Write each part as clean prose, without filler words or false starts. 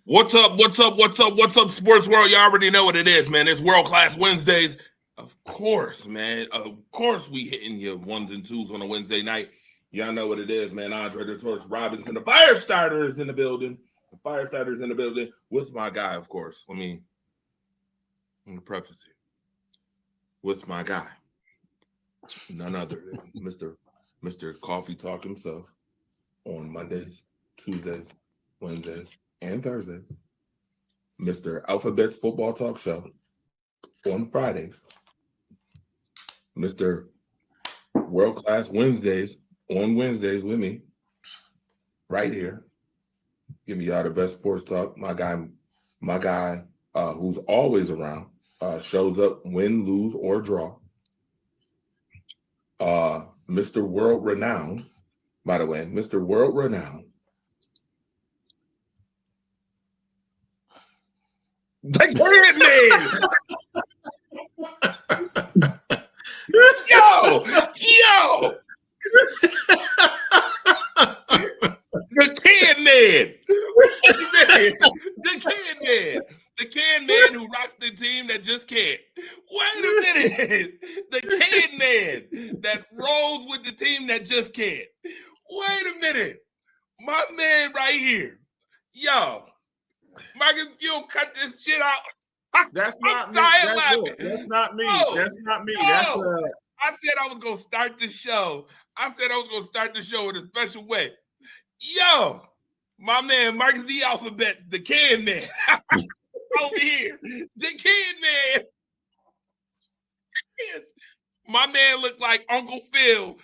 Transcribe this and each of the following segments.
What's up? What's up? What's up? What's up, sports world? You already know what it is, man. It's World Class Wednesdays. Of course, man. Of course, we hitting your ones and twos on a Wednesday night. Y'all know what it is, man. Andre the Torch Robinson, the fire starter, is in the building. The fire starter is in the building with my guy, of course. Let me preface it with my guy, none other than Mr. Coffee Talk himself on Mondays, Tuesdays, Wednesdays, and Thursdays. Mr. Alphabet's Football Talk Show on Fridays. Mr. World Class Wednesdays on Wednesdays with me, right here. Give me y'all the best sports talk. My guy, who's always around, shows up, win, lose, or draw. Mr. World Renowned, by the way, Mr. World Renowned. The Kidman! Yo! The Kidman! The Kidman who rocks the team that just can't. Wait a minute! The Kidman that rolls with the team that just can't. Wait a minute! My man right here. Yo. Marcus, you don't cut this shit out. That's not me. That's not me. That's not me. I said I was gonna start the show. In a special way. Yo, my man Marcus the Alphabet, the Can Man, over here, the Can Man. My man looked like Uncle Phil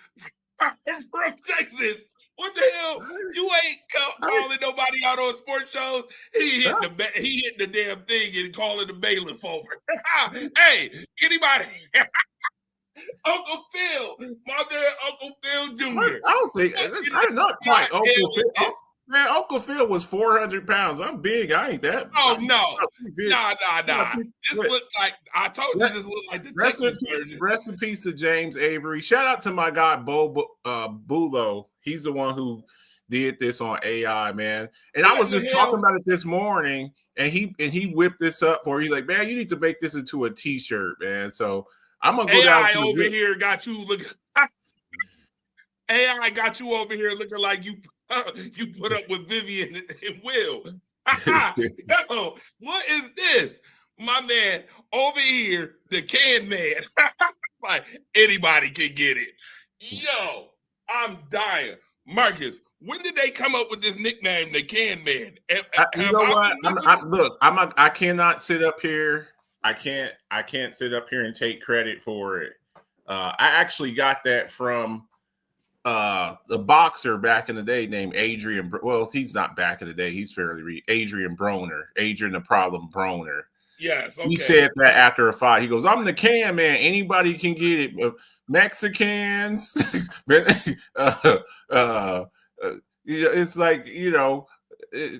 from Texas. What the hell? You ain't calling nobody out on sports shows. He hit the damn thing and calling the bailiff over. Hey, anybody? Uncle Phil, my man, Uncle Phil Jr. I don't think I'm not quite Uncle Phil. Man, Uncle Phil was 400 pounds. I'm big. I ain't that. Oh no, nah. This look like I told you. This look like the Texas version. Rest in peace to James Avery. Shout out to my guy Bo Bulo. He's the one who did this on AI, man. And I was just talking about it this morning, and he whipped this up for. He's like, man, you need to make this into a T-shirt, man. So I'm gonna go AI down over here. Got you look. AI got you over here looking like you put up with Vivian and Will. Yo, what is this? My man over here, the Can Man. Like anybody can get it. Yo, I'm dying. Marcus, when did they come up with this nickname, the Can Man? You know what? I cannot sit up here. I can't sit up here and take credit for it. I actually got that from the boxer back in the day named Adrian. Well, he's not back in the day. He's fairly Adrian Broner. Adrian the Problem Broner. Yes. Okay. He said that after a fight. He goes, "I'm the Can Man. Anybody can get it. Mexicans." It's like,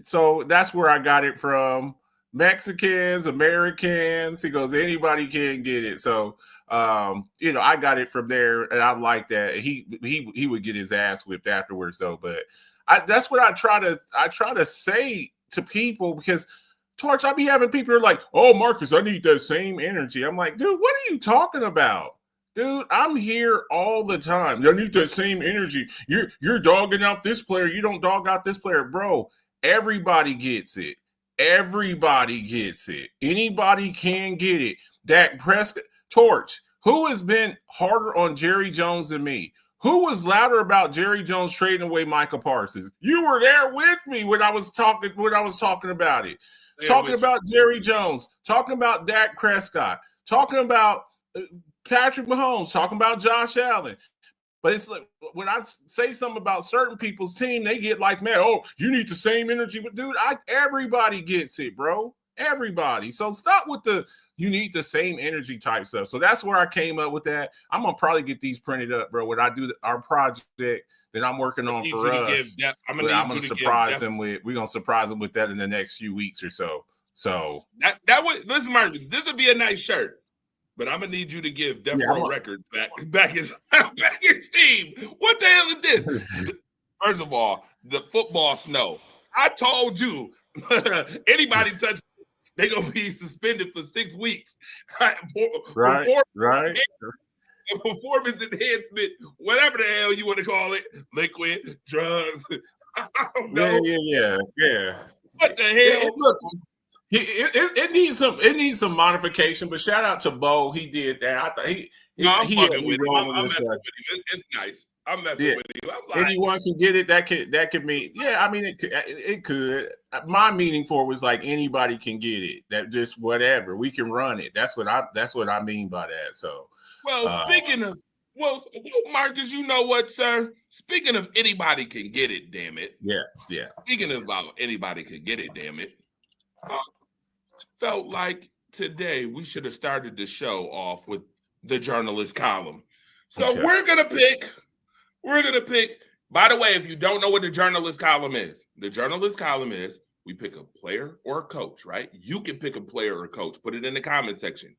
so that's where I got it from. Mexicans, Americans. He goes, anybody can get it. So I got it from there, and I like that. He would get his ass whipped afterwards, though. But that's what I try to say to people, because Torch, I be having people who are like, "Oh, Marcus, I need that same energy." I'm like, dude, what are you talking about? Dude, I'm here all the time. I need that same energy. You're dogging out this player. You don't dog out this player, bro. Everybody gets it. Everybody gets it. Anybody can get it. Dak Prescott. Torch, who has been harder on Jerry Jones than me? Who was louder about Jerry Jones trading away Micah Parsons? You were there with me when I was talking about it. Talking about Jerry Jones, talking about Dak Prescott, talking about Patrick Mahomes, talking about Josh Allen. But it's like when I say something about certain people's team, they get like, man, oh, you need the same energy. But dude, everybody gets it, bro. Everybody. So stop with you need the same energy type stuff. So that's where I came up with that. I'm gonna probably get these printed up, bro. When I do our project that I'm working on for us, I'm gonna surprise them with. We're gonna surprise them with that in the next few weeks or so. So that would listen, Marcus. This would be a nice shirt. But I'm gonna need you to give Death Row Records back his team. What the hell is this? First of all, the football snow. I told you Anybody touch, they're gonna be suspended for 6 weeks. Right. Performance enhancement, whatever the hell you want to call it, liquid, drugs. I don't know. Yeah. What the hell? Look, it needs some modification, but shout out to Bo. He did that. I thought I'm fucking with him. I'm messing with him. It's nice. I'm messing with him. I'm like, anyone can get it. That could mean, yeah. I mean, it could. My meaning for it was like anybody can get it. That just whatever we can run it. That's what I mean by that. So, well, speaking of, Marcus, you know what, sir? Speaking of anybody can get it, damn it. Yeah. Speaking about anybody can get it, damn it. Felt like today we should have started the show off with the journalist column. So Okay. we're gonna pick. By the way, if you don't know what the journalist column is, the journalist column is we pick a player or a coach, right? You can pick a player or a coach. Put it in the comment section.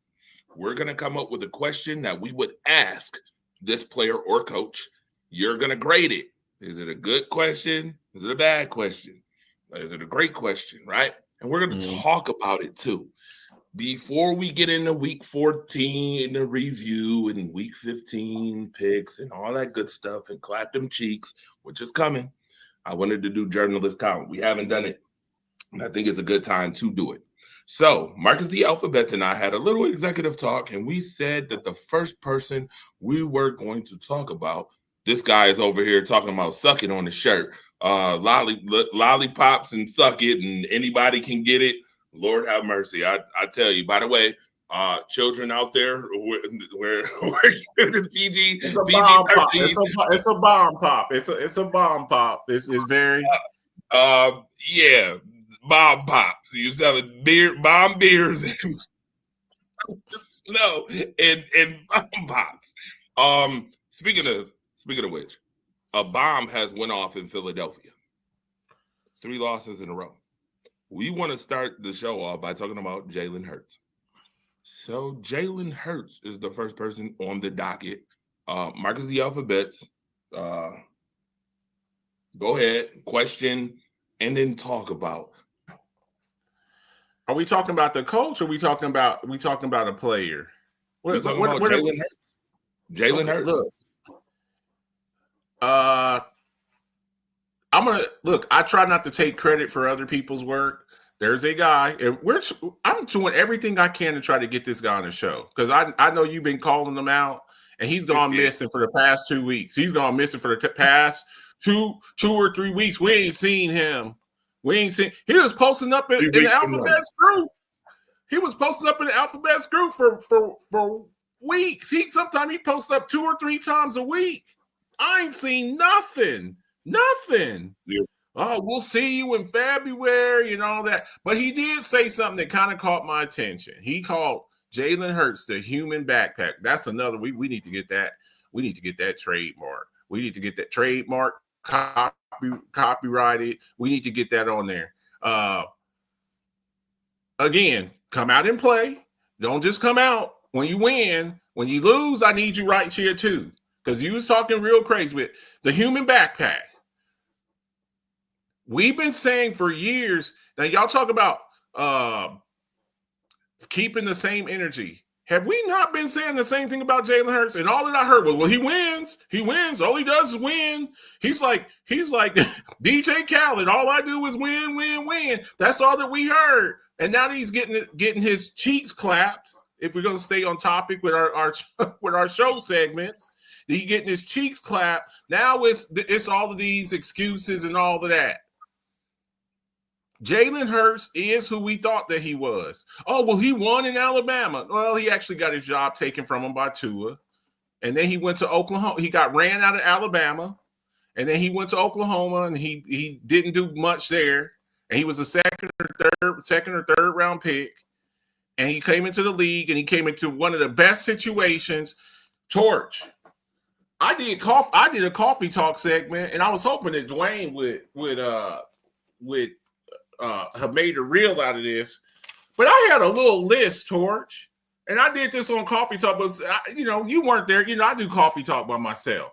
We're gonna come up with a question that we would ask this player or coach. You're gonna grade it. Is it a good question? Is it a bad question? Is it a great question? Right? And we're going to talk about it too. Before we get into week 14, the review, and week 15 picks and all that good stuff and clap them cheeks, which is coming, I wanted to do journalist column. We haven't done it. And I think it's a good time to do it. So Marcus the Alphabets and I had a little executive talk, and we said that the first person we were going to talk about, this guy is over here talking about sucking on the shirt. Lollipops and suck it, and anybody can get it. Lord have mercy. I tell you, by the way, children out there where this PG, it's a bomb pop. It's a bomb pop. It's a bomb pop. It's very yeah, bomb pops. You selling bomb beers and snow and bomb pops. Speaking of which, a bomb has went off in Philadelphia. 3 losses in a row. We want to start the show off by talking about Jalen Hurts. So Jalen Hurts is the first person on the docket. Marcus the Alphabets. Go ahead, question, and then talk about. Are we talking about the coach, or are we talking about a player? What Jalen Hurts. Jalen Hurts. Look. I'm gonna look. I try not to take credit for other people's work. There's a guy, and I'm doing everything I can to try to get this guy on the show because I know you've been calling him out, and he's gone missing for the past 2 weeks. He's gone missing for the past two or 3 weeks. We ain't seen him. He was posting up in the Alphabets group. He was posting up in the Alphabets group for weeks. Sometimes he posts up 2 or 3 times a week. I ain't seen nothing. Yeah. Oh, we'll see you in February and all that. But he did say something that kind of caught my attention. He called Jalen Hurts the human backpack. That's another. We need to get that. We need to get that trademark. We need to get that trademark copyrighted. We need to get that on there. Again, come out and play. Don't just come out when you win. When you lose, I need you right here too. Because you was talking real crazy with the human backpack. We've been saying for years, now y'all talk about keeping the same energy. Have we not been saying the same thing about Jalen Hurts? And all that I heard was, well, he wins. He wins. All he does is win. He's like DJ Khaled. All I do is win, win, win. That's all that we heard. And now that he's getting his cheeks clapped, if we're going to stay on topic with our show segments, he getting his cheeks clapped. Now it's all of these excuses and all of that. Jalen Hurts is who we thought that he was. Oh, well, he won in Alabama. Well, he actually got his job taken from him by Tua. And then he went to Oklahoma. He got ran out of Alabama. And then he went to Oklahoma, and he didn't do much there. And he was a second or third round pick. And he came into the league, and he came into one of the best situations. Torch. I did a coffee talk segment, and I was hoping that Dwayne would have made a reel out of this, but I had a little list, Torch, and I did this on Coffee Talk. But you weren't there. I do Coffee Talk by myself,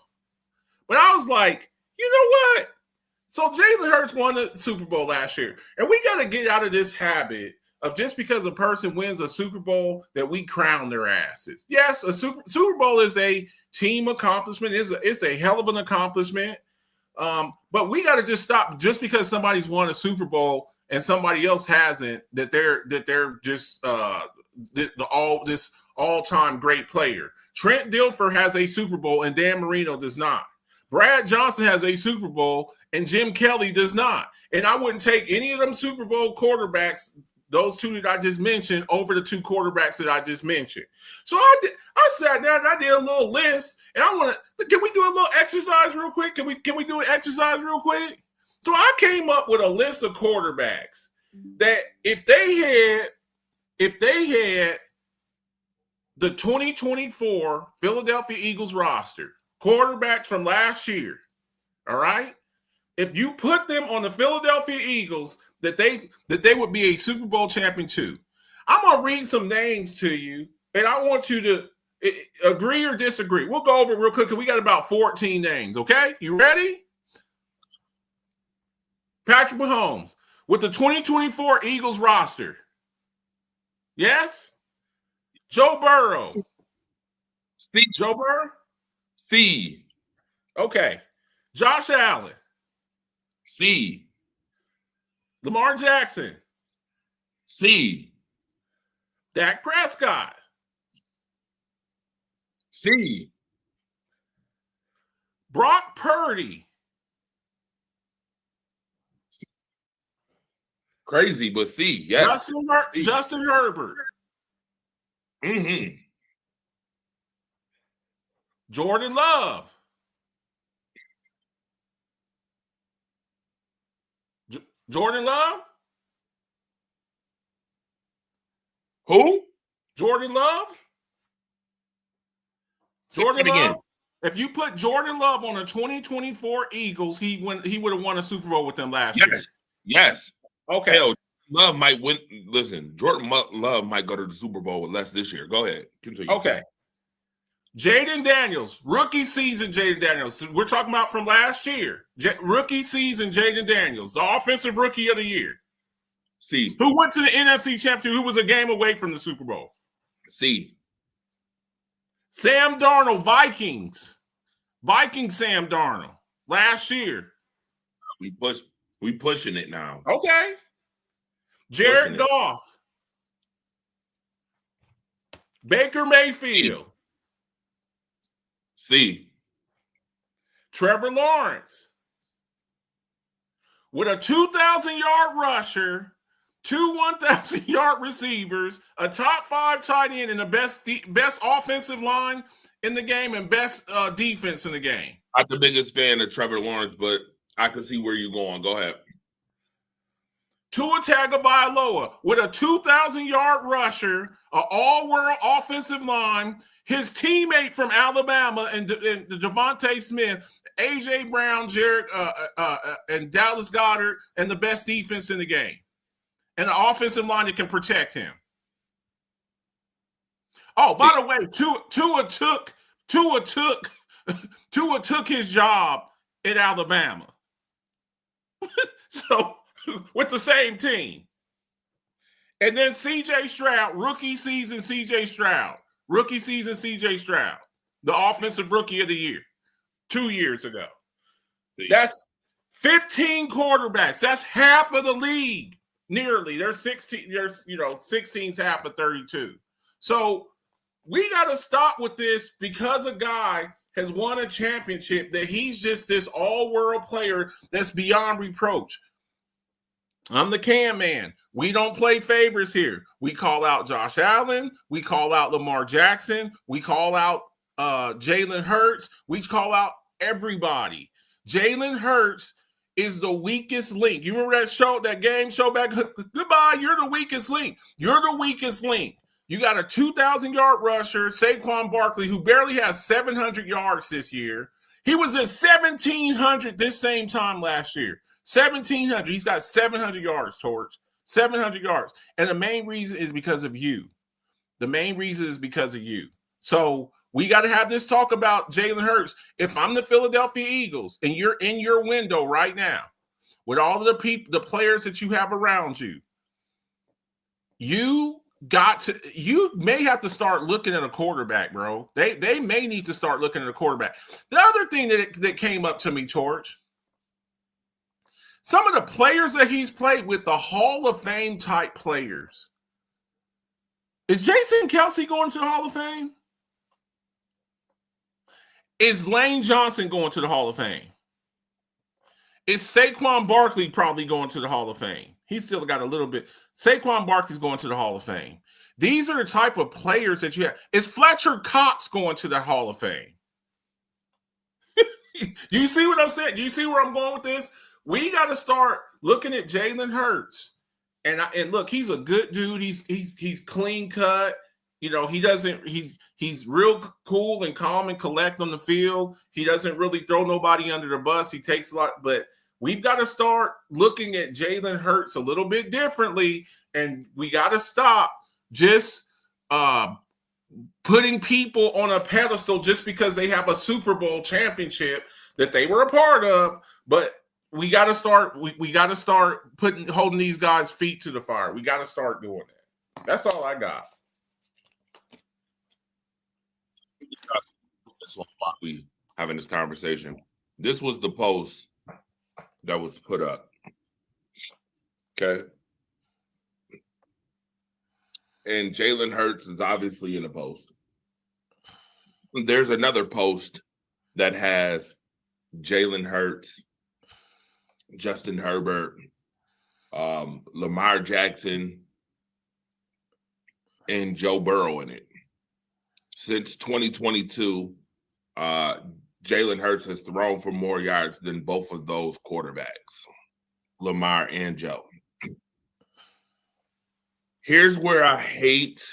but I was like, you know what? So Jalen Hurts won the Super Bowl last year, and we got to get out of this habit of just because a person wins a Super Bowl that we crown their asses. Yes, a Super Bowl is a team accomplishment. It's a hell of an accomplishment. But we got to just stop just because somebody's won a Super Bowl and somebody else hasn't. That they're just this all-time great player. Trent Dilfer has a Super Bowl and Dan Marino does not. Brad Johnson has a Super Bowl and Jim Kelly does not. And I wouldn't take any of them Super Bowl quarterbacks, those two that I just mentioned, over the two quarterbacks that I just mentioned. So I sat down and I did a little list, and I want to. Can we do a little exercise real quick? Can we do an exercise real quick? So I came up with a list of quarterbacks that if they had the 2024 Philadelphia Eagles roster, quarterbacks from last year, all right? If you put them on the Philadelphia Eagles, that they would be a Super Bowl champion too. I'm gonna read some names to you, and I want you to agree or disagree. We'll go over it real quick because we got about 14 names. Okay, you ready? Patrick Mahomes with the 2024 Eagles roster. Yes. Joe Burrow. C. Joe Burrow. C. Okay. Josh Allen. C. Lamar Jackson. C. Dak Prescott. C. Brock Purdy. Crazy, but C. Yes. Justin Herbert. Mm-hmm. Jordan Love. Jordan Love? Who? Jordan Love? Jordan Love? Again. If you put Jordan Love on the 2024 Eagles, he would have won a Super Bowl with them last year. Yes. Okay. Hell, Love might win. Listen, Jordan Love might go to the Super Bowl with less this year. Go ahead. Continue. Okay. Jaden Daniels, rookie season Jaden Daniels. We're talking about from last year. Rookie season Jaden Daniels, the offensive rookie of the year. C. Who went to the NFC Championship, who was a game away from the Super Bowl. C. Sam Darnold, Vikings. Viking Sam Darnold, last year. We pushing it now. Okay. Jared Goff. Baker Mayfield. C. Trevor Lawrence. With a 2,000-yard rusher, 2 1,000-yard receivers, a top 5 tight end, and the best offensive line in the game and best defense in the game. I'm the biggest fan of Trevor Lawrence, but I can see where you're going. Go ahead. Tua Tagovailoa with a 2,000-yard rusher, an all-world offensive line, his teammate from Alabama and Devontae Smith, A.J. Brown, Jared, and Dallas Goedert, and the best defense in the game. And an offensive line that can protect him. Oh, by the way, Tua took his job at Alabama. So, with the same team. And then C.J. Stroud, rookie season C.J. Stroud. Rookie season C.J. Stroud, the offensive rookie of the year, 2 years ago. That's 15 quarterbacks. That's half of the league, nearly. There's 16. There's 16's half of 32. So we got to stop with this because a guy has won a championship that he's just this all-world player that's beyond reproach. I'm the Cam man. We don't play favorites here. We call out Josh Allen. We call out Lamar Jackson. We call out Jalen Hurts. We call out everybody. Jalen Hurts is the weakest link. You remember that game show back? Goodbye. You're the weakest link. You're the weakest link. You got a 2,000-yard rusher, Saquon Barkley, who barely has 700 yards this year. He was at 1,700 this same time last year. 1,700. He's got 700 yards, Torch. 700 yards. And the main reason is because of you. The main reason is because of you. So we got to have this talk about Jalen Hurts. If I'm the Philadelphia Eagles and you're in your window right now, with all of the players that you have around you, you may have to start looking at a quarterback, bro. They may need to start looking at a quarterback. The other thing that came up to me, Torch, some of the players that he's played with, the Hall of Fame type players. Is Jason Kelce going to the Hall of Fame? Is Lane Johnson going to the Hall of Fame? Is Saquon Barkley probably going to the Hall of Fame? He's still got a little bit. Saquon Barkley's going to the Hall of Fame. These are the type of players that you have. Is Fletcher Cox going to the Hall of Fame? Do you see what I'm saying? Do you see where I'm going with this? We got to start looking at Jalen Hurts. And look, he's a good dude. He's clean cut. You know, he's real cool and calm and collect on the field. He doesn't really throw nobody under the bus. He takes a lot, but we've got to start looking at Jalen Hurts a little bit differently, and we got to stop just putting people on a pedestal just because they have a Super Bowl championship that they were a part of. But we got to start. We got to start holding these guys' feet to the fire. We got to start doing that. That's all I got. This one, while we having this conversation, this was the post that was put up. Okay. And Jalen Hurts is obviously in the post. There's another post that has Jalen Hurts, Justin Herbert, Lamar Jackson, and Joe Burrow in it. Since 2022, Jalen Hurts has thrown for more yards than both of those quarterbacks, Lamar and Joe. Here's where I hate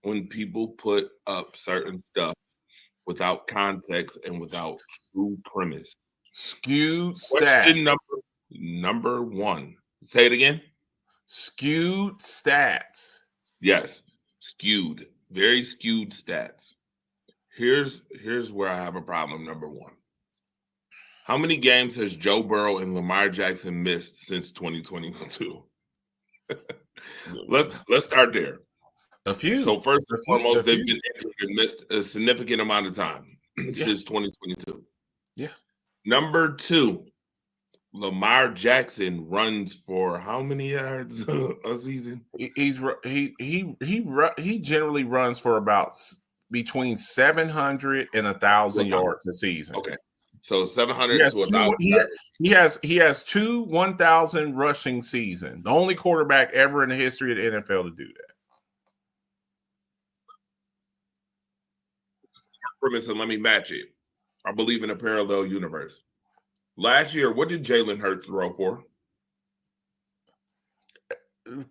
when people put up certain stuff without context and without true premise. Skewed Question number one. Say it again. Skewed stats. Yes, skewed. Very skewed stats. Here's where I have a problem. Number one. How many games has Joe Burrow and Lamar Jackson missed since 2022? Let's start there. A few. So first and foremost, they've been injured and missed a significant amount of time since 2022. Yeah. Number two, Lamar Jackson runs for how many yards a season? He generally runs for about between 700 and 1,000 yards a season. Okay, so 700 to 1,000. He has two 1,000 rushing season. The only quarterback ever in the history of the NFL to do that. Premise, and let me match it. I believe in a parallel universe. Last year, what did Jalen Hurts throw for?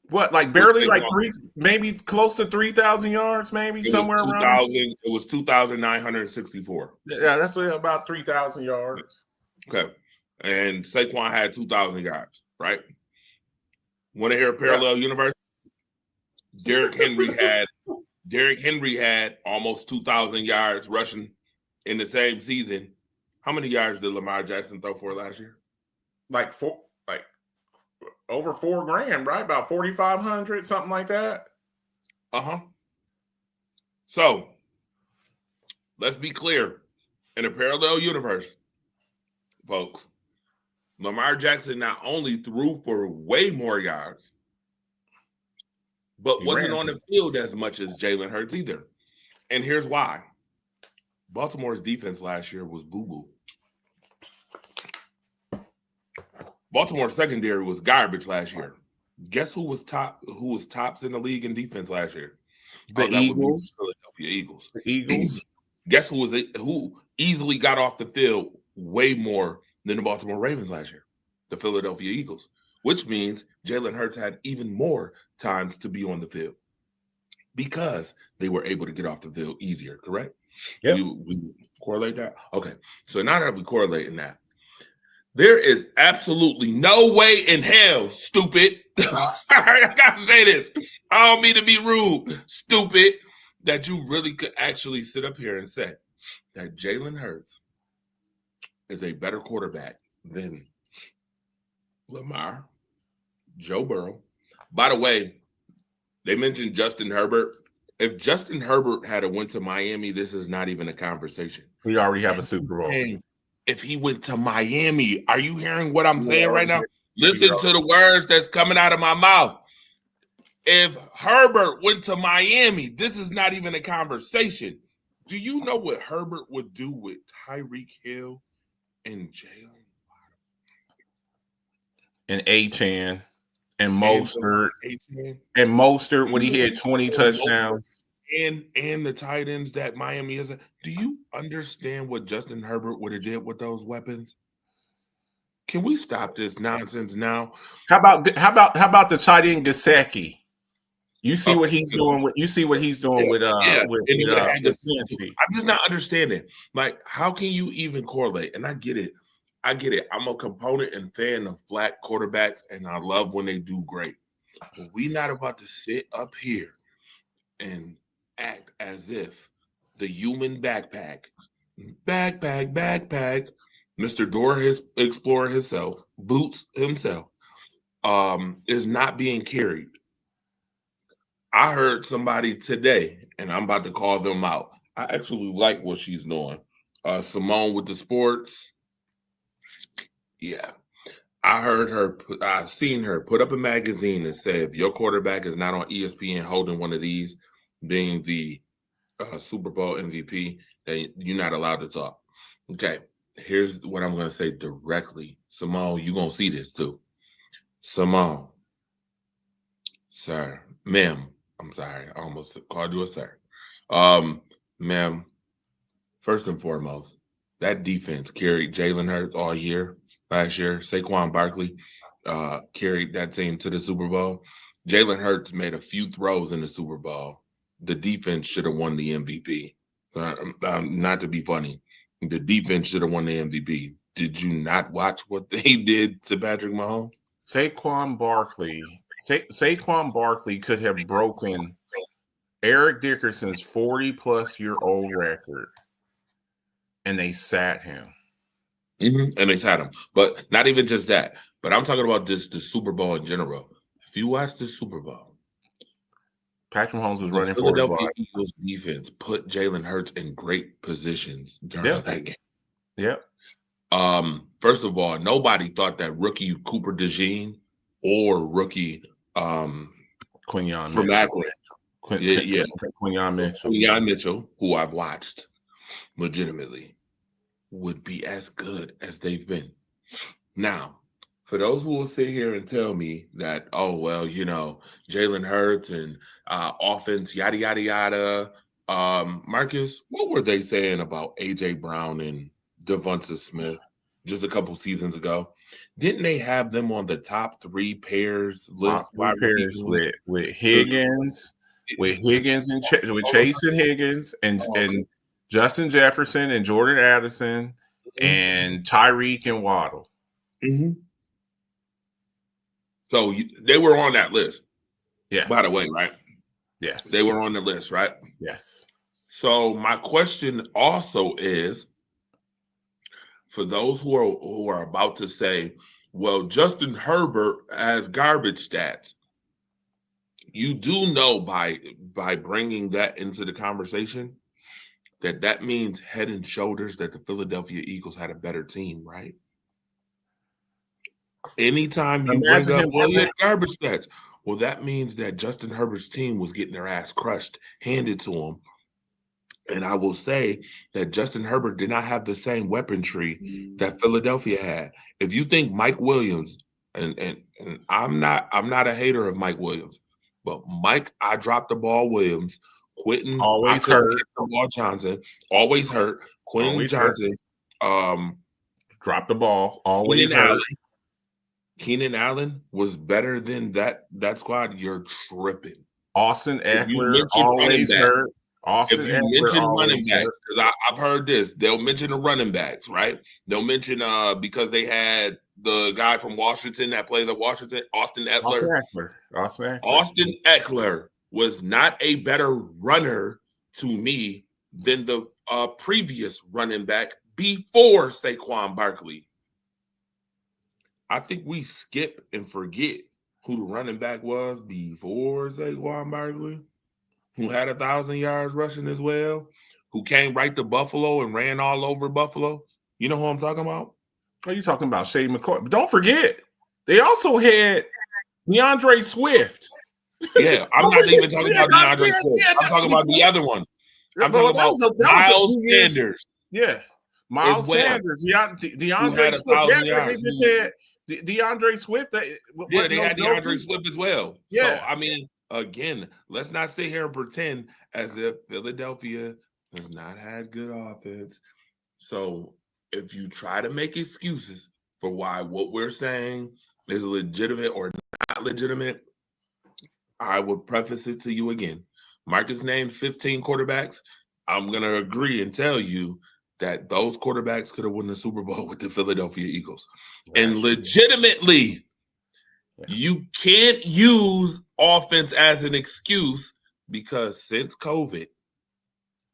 What, like barely, like three, maybe close to 3,000 yards, maybe somewhere around. It was 2,964. Yeah, that's about 3,000 yards. Okay, and Saquon had 2,000 yards, right? Want to hear a parallel universe? Derrick Henry had almost 2,000 yards rushing in the same season. How many yards did Lamar Jackson throw for last year? Like over $4,000, right? About 4,500, something like that. So let's be clear. In a parallel universe, folks, Lamar Jackson not only threw for way more yards, but wasn't on the field as much as Jalen Hurts either. And here's why. Baltimore's defense last year was boo-boo. Baltimore's secondary was garbage last year. Guess who was tops in the league in defense last year? The Eagles. Philadelphia Eagles. The Eagles. Guess who easily got off the field way more than the Baltimore Ravens last year? The Philadelphia Eagles. Which means Jalen Hurts had even more times to be on the field because they were able to get off the field easier, correct? Yeah. We correlate that? Okay. So now that we're correlating that, there is absolutely no way in hell, stupid. Sorry, I gotta say this. I don't mean to be rude, stupid, that you really could actually sit up here and say that Jalen Hurts is a better quarterback than Lamar, Joe Burrow. By the way, they mentioned Justin Herbert. If Justin Herbert had went to Miami, this is not even a conversation. We already have a Super Bowl. If he went to Miami, are you hearing what I'm saying right now? Listen to the words that's coming out of my mouth. If Herbert went to Miami, this is not even a conversation. Do you know what Herbert would do with Tyreek Hill and Jalen and Achane and Mostert when he had 20 touchdowns and the tight ends that Miami is? Do you understand what Justin Herbert would have did with those weapons? Can we stop this nonsense now? How about the tight end Gesicki? You see what he's doing with with I'm just not understanding. Like, how can you even correlate? And I get it. I'm a component and fan of black quarterbacks, and I love when they do great. But we're not about to sit up here and act as if the human backpack, Mr. Dora Explorer himself, Boots himself, is not being carried. I heard somebody today, and I'm about to call them out. I actually like what she's doing. Simone with the sports. Yeah. I seen her put up a magazine and say, if your quarterback is not on ESPN holding one of these, being the Super Bowl MVP, then you're not allowed to talk. Okay. Here's what I'm going to say directly. Simone, you're going to see this too. Simone. Sir. Ma'am. I'm sorry. I almost called you a sir. Ma'am, first and foremost, that defense carried Jalen Hurts all year. Last year, Saquon Barkley carried that team to the Super Bowl. Jalen Hurts made a few throws in the Super Bowl. The defense should have won the MVP. Not to be funny, the defense should have won the MVP. Did you not watch what they did to Patrick Mahomes? Saquon Barkley could have broken Eric Dickerson's 40-plus-year-old record, and they sat him. Mm-hmm. And they sat him. But not even just that. But I'm talking about just the Super Bowl in general. If you watch the Super Bowl, Patrick Mahomes was running for his life. Eagles defense put Jalen Hurts in great positions during that game. Yep. First of all, nobody thought that rookie Cooper DeJean or rookie Quinyon from Akron. Quinyon Mitchell, who I've watched legitimately, would be as good as they've been. Now, for those who will sit here and tell me that, oh, well, you know, Jalen Hurts and offense, yada, yada, yada. Marcus, what were they saying about A.J. Brown and Devonta Smith just a couple seasons ago? Didn't they have them on the top 3 pairs list? With Higgins, with Chase and Higgins and Justin Jefferson and Jordan Addison and Tyreek and Waddle. Mm-hmm. So they were on that list. Yes. By the way, right? Yes. They were on the list, right? Yes. So my question also is, for those who are about to say, well, Justin Herbert has garbage stats. You do know by bringing that into the conversation that means head and shoulders that the Philadelphia Eagles had a better team, right? Anytime you bring up garbage stats, well, that means that Justin Herbert's team was getting their ass crushed, handed to him. And I will say that Justin Herbert did not have the same weaponry that Philadelphia had. If you think Mike Williams, and I'm not a hater of Mike Williams, but Mike, I dropped the ball Williams, Quentin always hurt. The ball Johnson always hurt. Quentin always Johnson dropped the ball always hurt. Keenan Allen was better than that squad. You're tripping. Austin Eckler always hurt. If you mention running backs, because I've heard this, they'll mention the running backs, right? They'll mention because they had the guy from Washington that plays at Washington, Austin Eckler. Austin Eckler was not a better runner to me than the previous running back before Saquon Barkley. I think we skip and forget who the running back was before Saquon Barkley, who had 1,000 yards rushing as well, who came right to Buffalo and ran all over Buffalo. You know who I'm talking about? Are you talking about Shane McCoy? But don't forget, they also had DeAndre Swift. Yeah, I'm not even talking about DeAndre Swift. I'm talking about the other one. I'm talking about Miles Sanders. Yeah, Miles Sanders. DeAndre Swift. Yeah, they just had DeAndre Swift. They had DeAndre Swift as well. Yeah. So, I mean, again, let's not sit here and pretend as if Philadelphia has not had good offense. So if you try to make excuses for why what we're saying is legitimate or not legitimate, I would preface it to you again. Marcus named 15 quarterbacks. I'm going to agree and tell you that those quarterbacks could have won the Super Bowl with the Philadelphia Eagles. And legitimately, you can't use offense as an excuse because since COVID,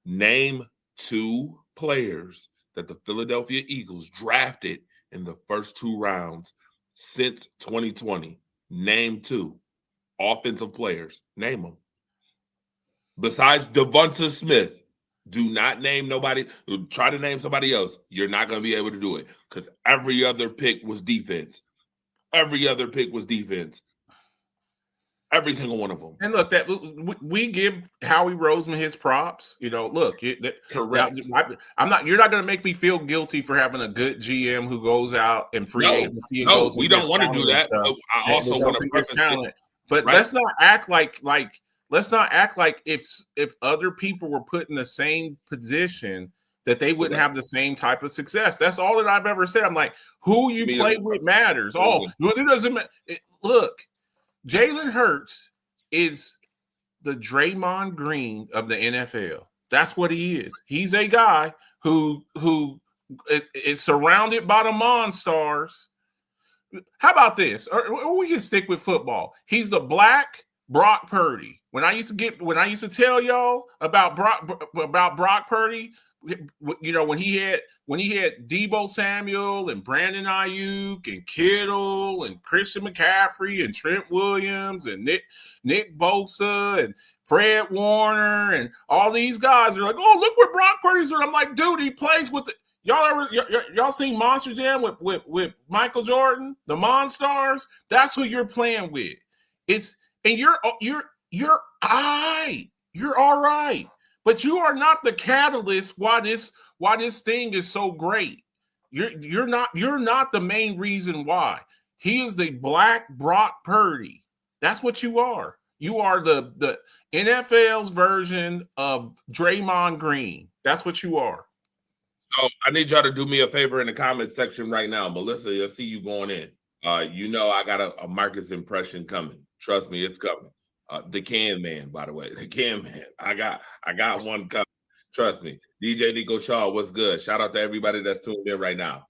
name 2 players that the Philadelphia Eagles drafted in the first 2 rounds since 2020. Name 2 offensive players. Name them. Besides Devonta Smith, do not name nobody. Try to name somebody else. You're not going to be able to do it because every other pick was defense. Every other pick was defense. Every single one of them. And look, that we give Howie Roseman his props. You know, look, correct. I'm not. You're not going to make me feel guilty for having a good GM who goes out and free agency. No, we don't want to do that. I also want to preface talent. But let's not act like let's not act like if other people were put in the same position that they wouldn't have the same type of success. That's all that I've ever said. I'm like, who you play with matters. Oh, it doesn't matter. Look. Jalen Hurts is the Draymond Green of the NFL. That's what he is. He's a guy who is surrounded by the Monstars. How about this? Or we can stick with football. He's the black Brock Purdy. When I used to tell y'all about Brock Purdy, you know, when he had Deebo Samuel and Brandon Ayuk and Kittle and Christian McCaffrey and Trent Williams and Nick Bosa and Fred Warner and all these guys are like, oh, look what Brock Purdy's doing. I'm like, dude, he plays with the y'all seen Monster Jam with Michael Jordan, the Monstars? That's who you're playing with. You're all right. You're all right. But you are not the catalyst why this thing is so great. You're not the main reason why. He is the black Brock Purdy. That's what you are. You are the NFL's version of Draymond Green. That's what you are. So I need y'all to do me a favor in the comment section right now. Melissa, I see you going in. You know I got a Marcus impression coming. Trust me, it's coming. The Can Man, by the way. The Can Man. I got one coming. Trust me. DJ Nico Shaw, what's good? Shout out to everybody that's tuned in right now.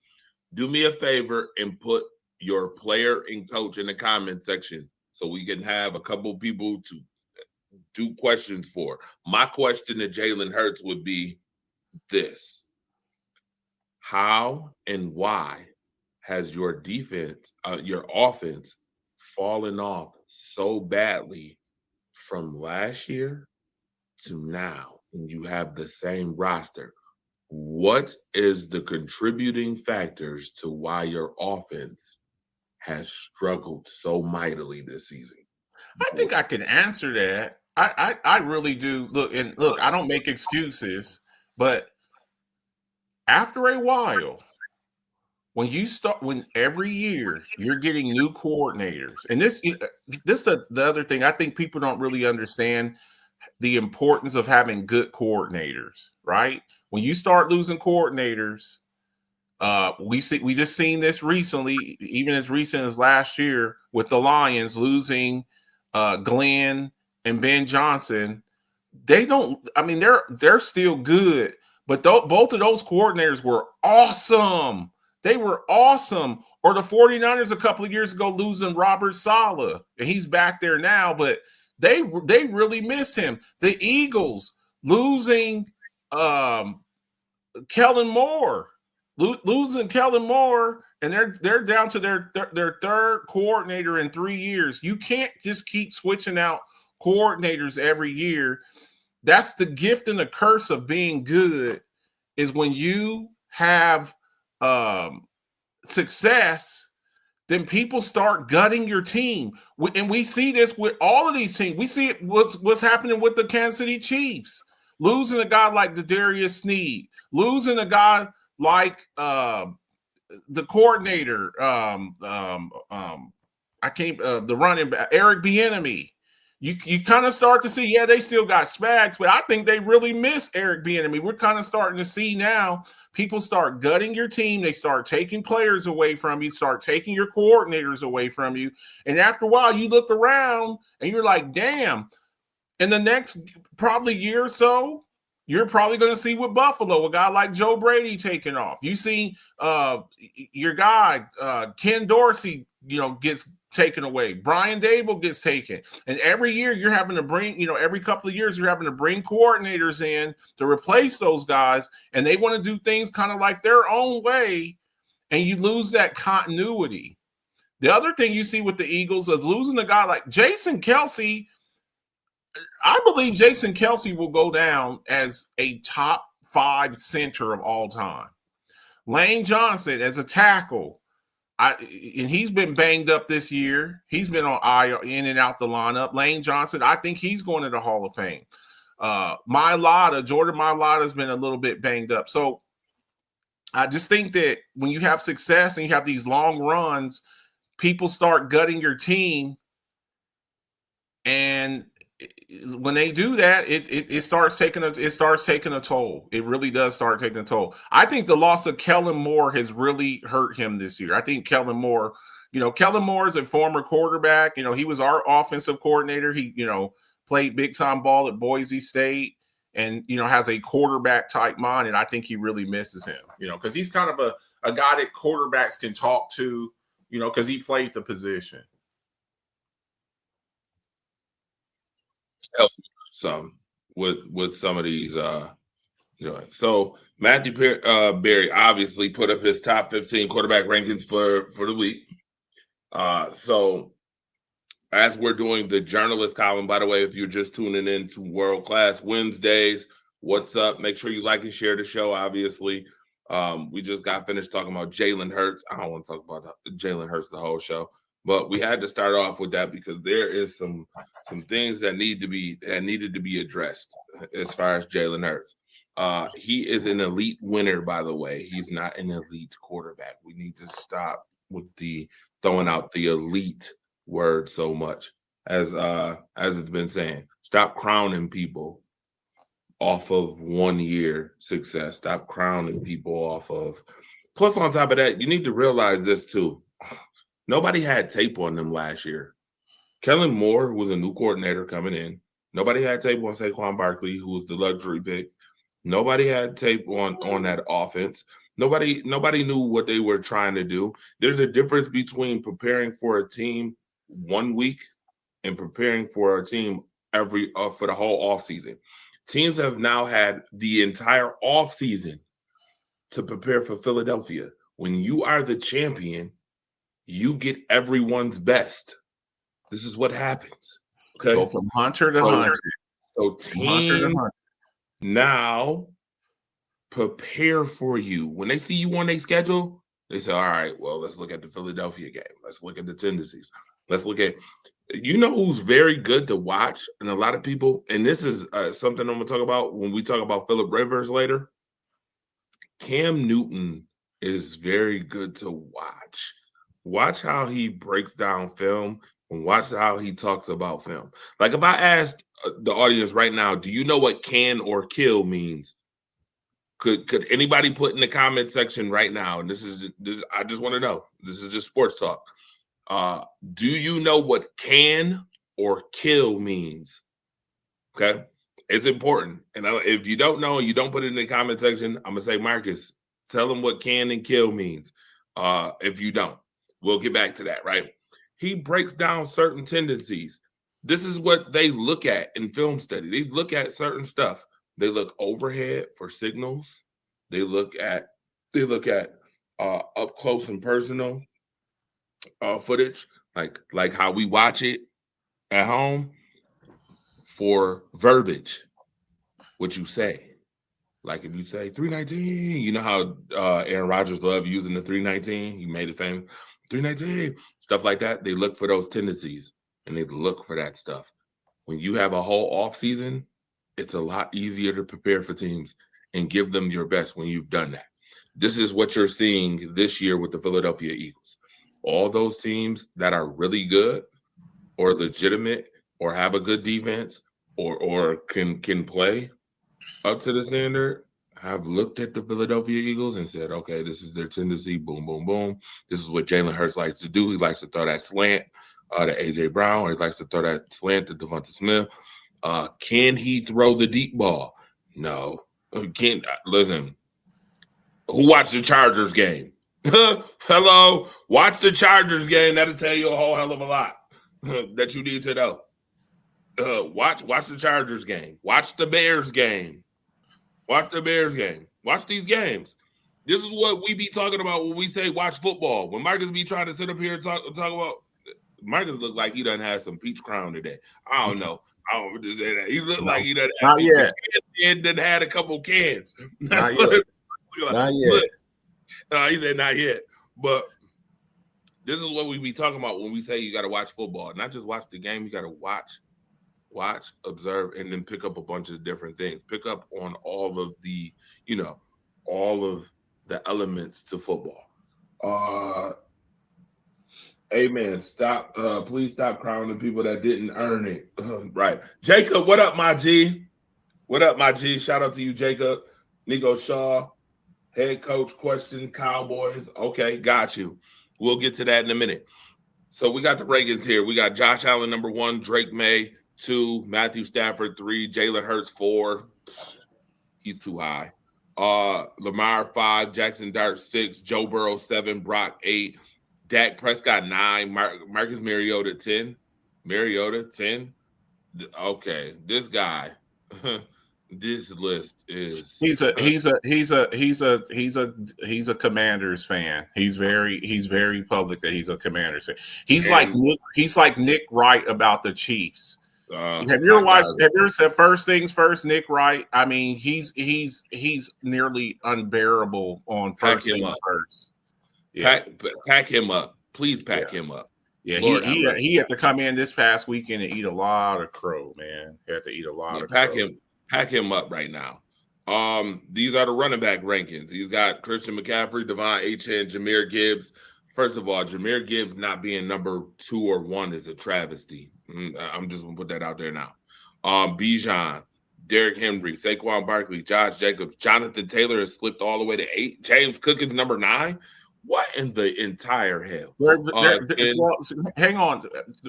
Do me a favor and put your player and coach in the comment section so we can have a couple people to do questions for. My question to Jalen Hurts would be this. How and why has your defense, your offense fallen off so badly from last year to now, and you have the same roster? What is the contributing factors to why your offense has struggled so mightily this season? I think I can answer that. I really do. Look, I don't make excuses, but after a while, when every year you're getting new coordinators, and this is the other thing, I think people don't really understand the importance of having good coordinators, right? When you start losing coordinators, we just seen this recently, even as recent as last year with the Lions losing Glenn and Ben Johnson. They're still good, but both of those coordinators were awesome. They were awesome. Or the 49ers a couple of years ago losing Robert Saleh, and he's back there now, but they really miss him. The Eagles losing Kellen Moore. losing Kellen Moore, and they're down to their third coordinator in 3 years. You can't just keep switching out coordinators every year. That's the gift and the curse of being good, is when you have success, then people start gutting your team. And we see this with all of these teams. We see it what's happening with the Kansas City Chiefs. Losing a guy like Darius Sneed, losing a guy like the coordinator, I can't the running back, Eric Bieniemy. You kind of start to see, yeah, they still got Spags, but I think they really miss Eric Bieniemy. We're kind of starting to see now people start gutting your team. They start taking players away from you, start taking your coordinators away from you. And after a while, you look around and you're like, damn. In the next probably year or so, you're probably going to see with Buffalo, a guy like Joe Brady taking off. You see your guy, Ken Dorsey, gets taken away. Brian Dable gets taken. And every year you're having to bring, every couple of years you're having to bring coordinators in to replace those guys. And they want to do things kind of like their own way. And you lose that continuity. The other thing you see with the Eagles is losing a guy like Jason Kelce. I believe Jason Kelce will go down as a top 5 center of all time. Lane Johnson as a tackle. And he's been banged up this year. He's been on IR, in and out the lineup. Lane Johnson, I think he's going to the Hall of Fame. Jordan Mailata has been a little bit banged up. So I just think that when you have success and you have these long runs, people start gutting your team. And when they do that, it starts taking a toll. It really does start taking a toll. I think the loss of Kellen Moore has really hurt him this year. I think Kellen Moore is a former quarterback. He was our offensive coordinator. He, played big time ball at Boise State and, has a quarterback type mind. And I think he really misses him, because he's kind of a guy that quarterbacks can talk to, because he played the position. Some with some of these so Matthew Berry obviously put up his top 15 quarterback rankings for the week. So as we're doing the journalist column, by the way, if you're just tuning in to World Class Wednesdays, what's up? Make sure you like and share the show. Obviously, we just got finished talking about Jalen Hurts. I don't want to talk about Jalen Hurts the whole show. But we had to start off with that because there is some things that needed to be addressed as far as Jalen Hurts. He is an elite winner, by the way. He's not an elite quarterback. We need to stop with the throwing out the elite word so much, as it's been saying. Stop crowning people off of 1 year success. Stop crowning people off of. Plus, on top of that, you need to realize this too. Nobody had tape on them last year. Kellen Moore was a new coordinator coming in. Nobody had tape on Saquon Barkley, who was the luxury pick. Nobody had tape on that offense. Nobody knew what they were trying to do. There's a difference between preparing for a team 1 week and preparing for a team for the whole offseason. Teams have now had the entire offseason to prepare for Philadelphia. When you are the champion, you get everyone's best. This is what happens. Okay. Go from hunter to hunter. So team now prepare for you. When they see you on their schedule, they say, all right, well, let's look at the Philadelphia game. Let's look at the tendencies. Let's look at, who's very good to watch. And a lot of people, and this is something I'm going to talk about when we talk about Phillip Rivers later. Cam Newton is very good to watch. Watch how he breaks down film and watch how he talks about film. Like if I asked the audience right now, do you know what can or kill means? Could anybody put in the comment section right now? And this I just want to know. This is just sports talk. Do you know what can or kill means? Okay. It's important. And if you don't know, you don't put it in the comment section. I'm going to say, Marcus, tell them what can and kill means. If you don't. We'll get back to that, right? He breaks down certain tendencies. This is what they look at in film study. They look at certain stuff. They look overhead for signals. They look at They look at up close and personal footage, like how we watch it at home, for verbiage, what you say. Like if you say 319, you know how Aaron Rodgers loved using the 319. He made it famous. 319, stuff like that. They look for those tendencies and they look for that stuff. When you have a whole off season, it's a lot easier to prepare for teams and give them your best when you've done that. This is what you're seeing this year with the Philadelphia Eagles. All those teams that are really good or legitimate or have a good defense or can play up to the standard have looked at the Philadelphia Eagles and said, okay, this is their tendency. Boom, boom, boom. This is what Jalen Hurts likes to do. He likes to throw that slant to A.J. Brown, or he likes to throw that slant to Devonta Smith. Can he throw the deep ball? No. Can't. Listen, who watched the Chargers game? Hello? Watch the Chargers game. That'll tell you a whole hell of a lot that you need to know. Watch the Chargers game. Watch the Bears game. Watch the Bears game. Watch these games. This is what we be talking about when we say watch football. When Marcus be trying to sit up here and talk about, Marcus look like he done had some peach crown today. I don't know. I don't just say that. He looked like he done not yet. And then had a couple cans. Not yet. Not yet. He said not yet. But this is what we be talking about when we say you got to watch football. Not just watch the game. You got to watch, observe, and then pick up a bunch of different things. Pick up on all of the, all of the elements to football. Amen. Stop. Please stop crowning people that didn't earn it. Right. Jacob, what up, my G? What up, my G? Shout out to you, Jacob. Nico Shaw, head coach question, Cowboys. Okay, got you. We'll get to that in a minute. So we got the rankings here. We got Josh Allen, number 1, Drake May, 2, Matthew Stafford, 3, Jalen Hurts, 4. He's too high. Lamar, 5, Jackson Dart, 6, Joe Burrow, 7, Brock, 8, Dak Prescott, 9, Marcus Mariota, 10. Mariota, 10. Okay, this guy, this list is he's a Commanders fan. He's very public that he's a Commanders fan. He's like Nick Wright about the Chiefs. Have you ever said First Things First, Nick Wright? I mean, he's nearly unbearable on First Things First. Yeah. Pack him up. Please pack him up. Yeah, he had to come in this past weekend and eat a lot of crow, man. He had to eat a lot of crow. Pack him up right now. These are the running back rankings. He's got Christian McCaffrey, Devon Achane, Jahmyr Gibbs. First of all, Jahmyr Gibbs not being number 2 or 1 is a travesty. I'm just gonna put that out there now. Bijan, Derrick Henry, Saquon Barkley, Josh Jacobs, Jonathan Taylor has slipped all the way to 8. James Cook is number 9. What in the entire hell? Hang on.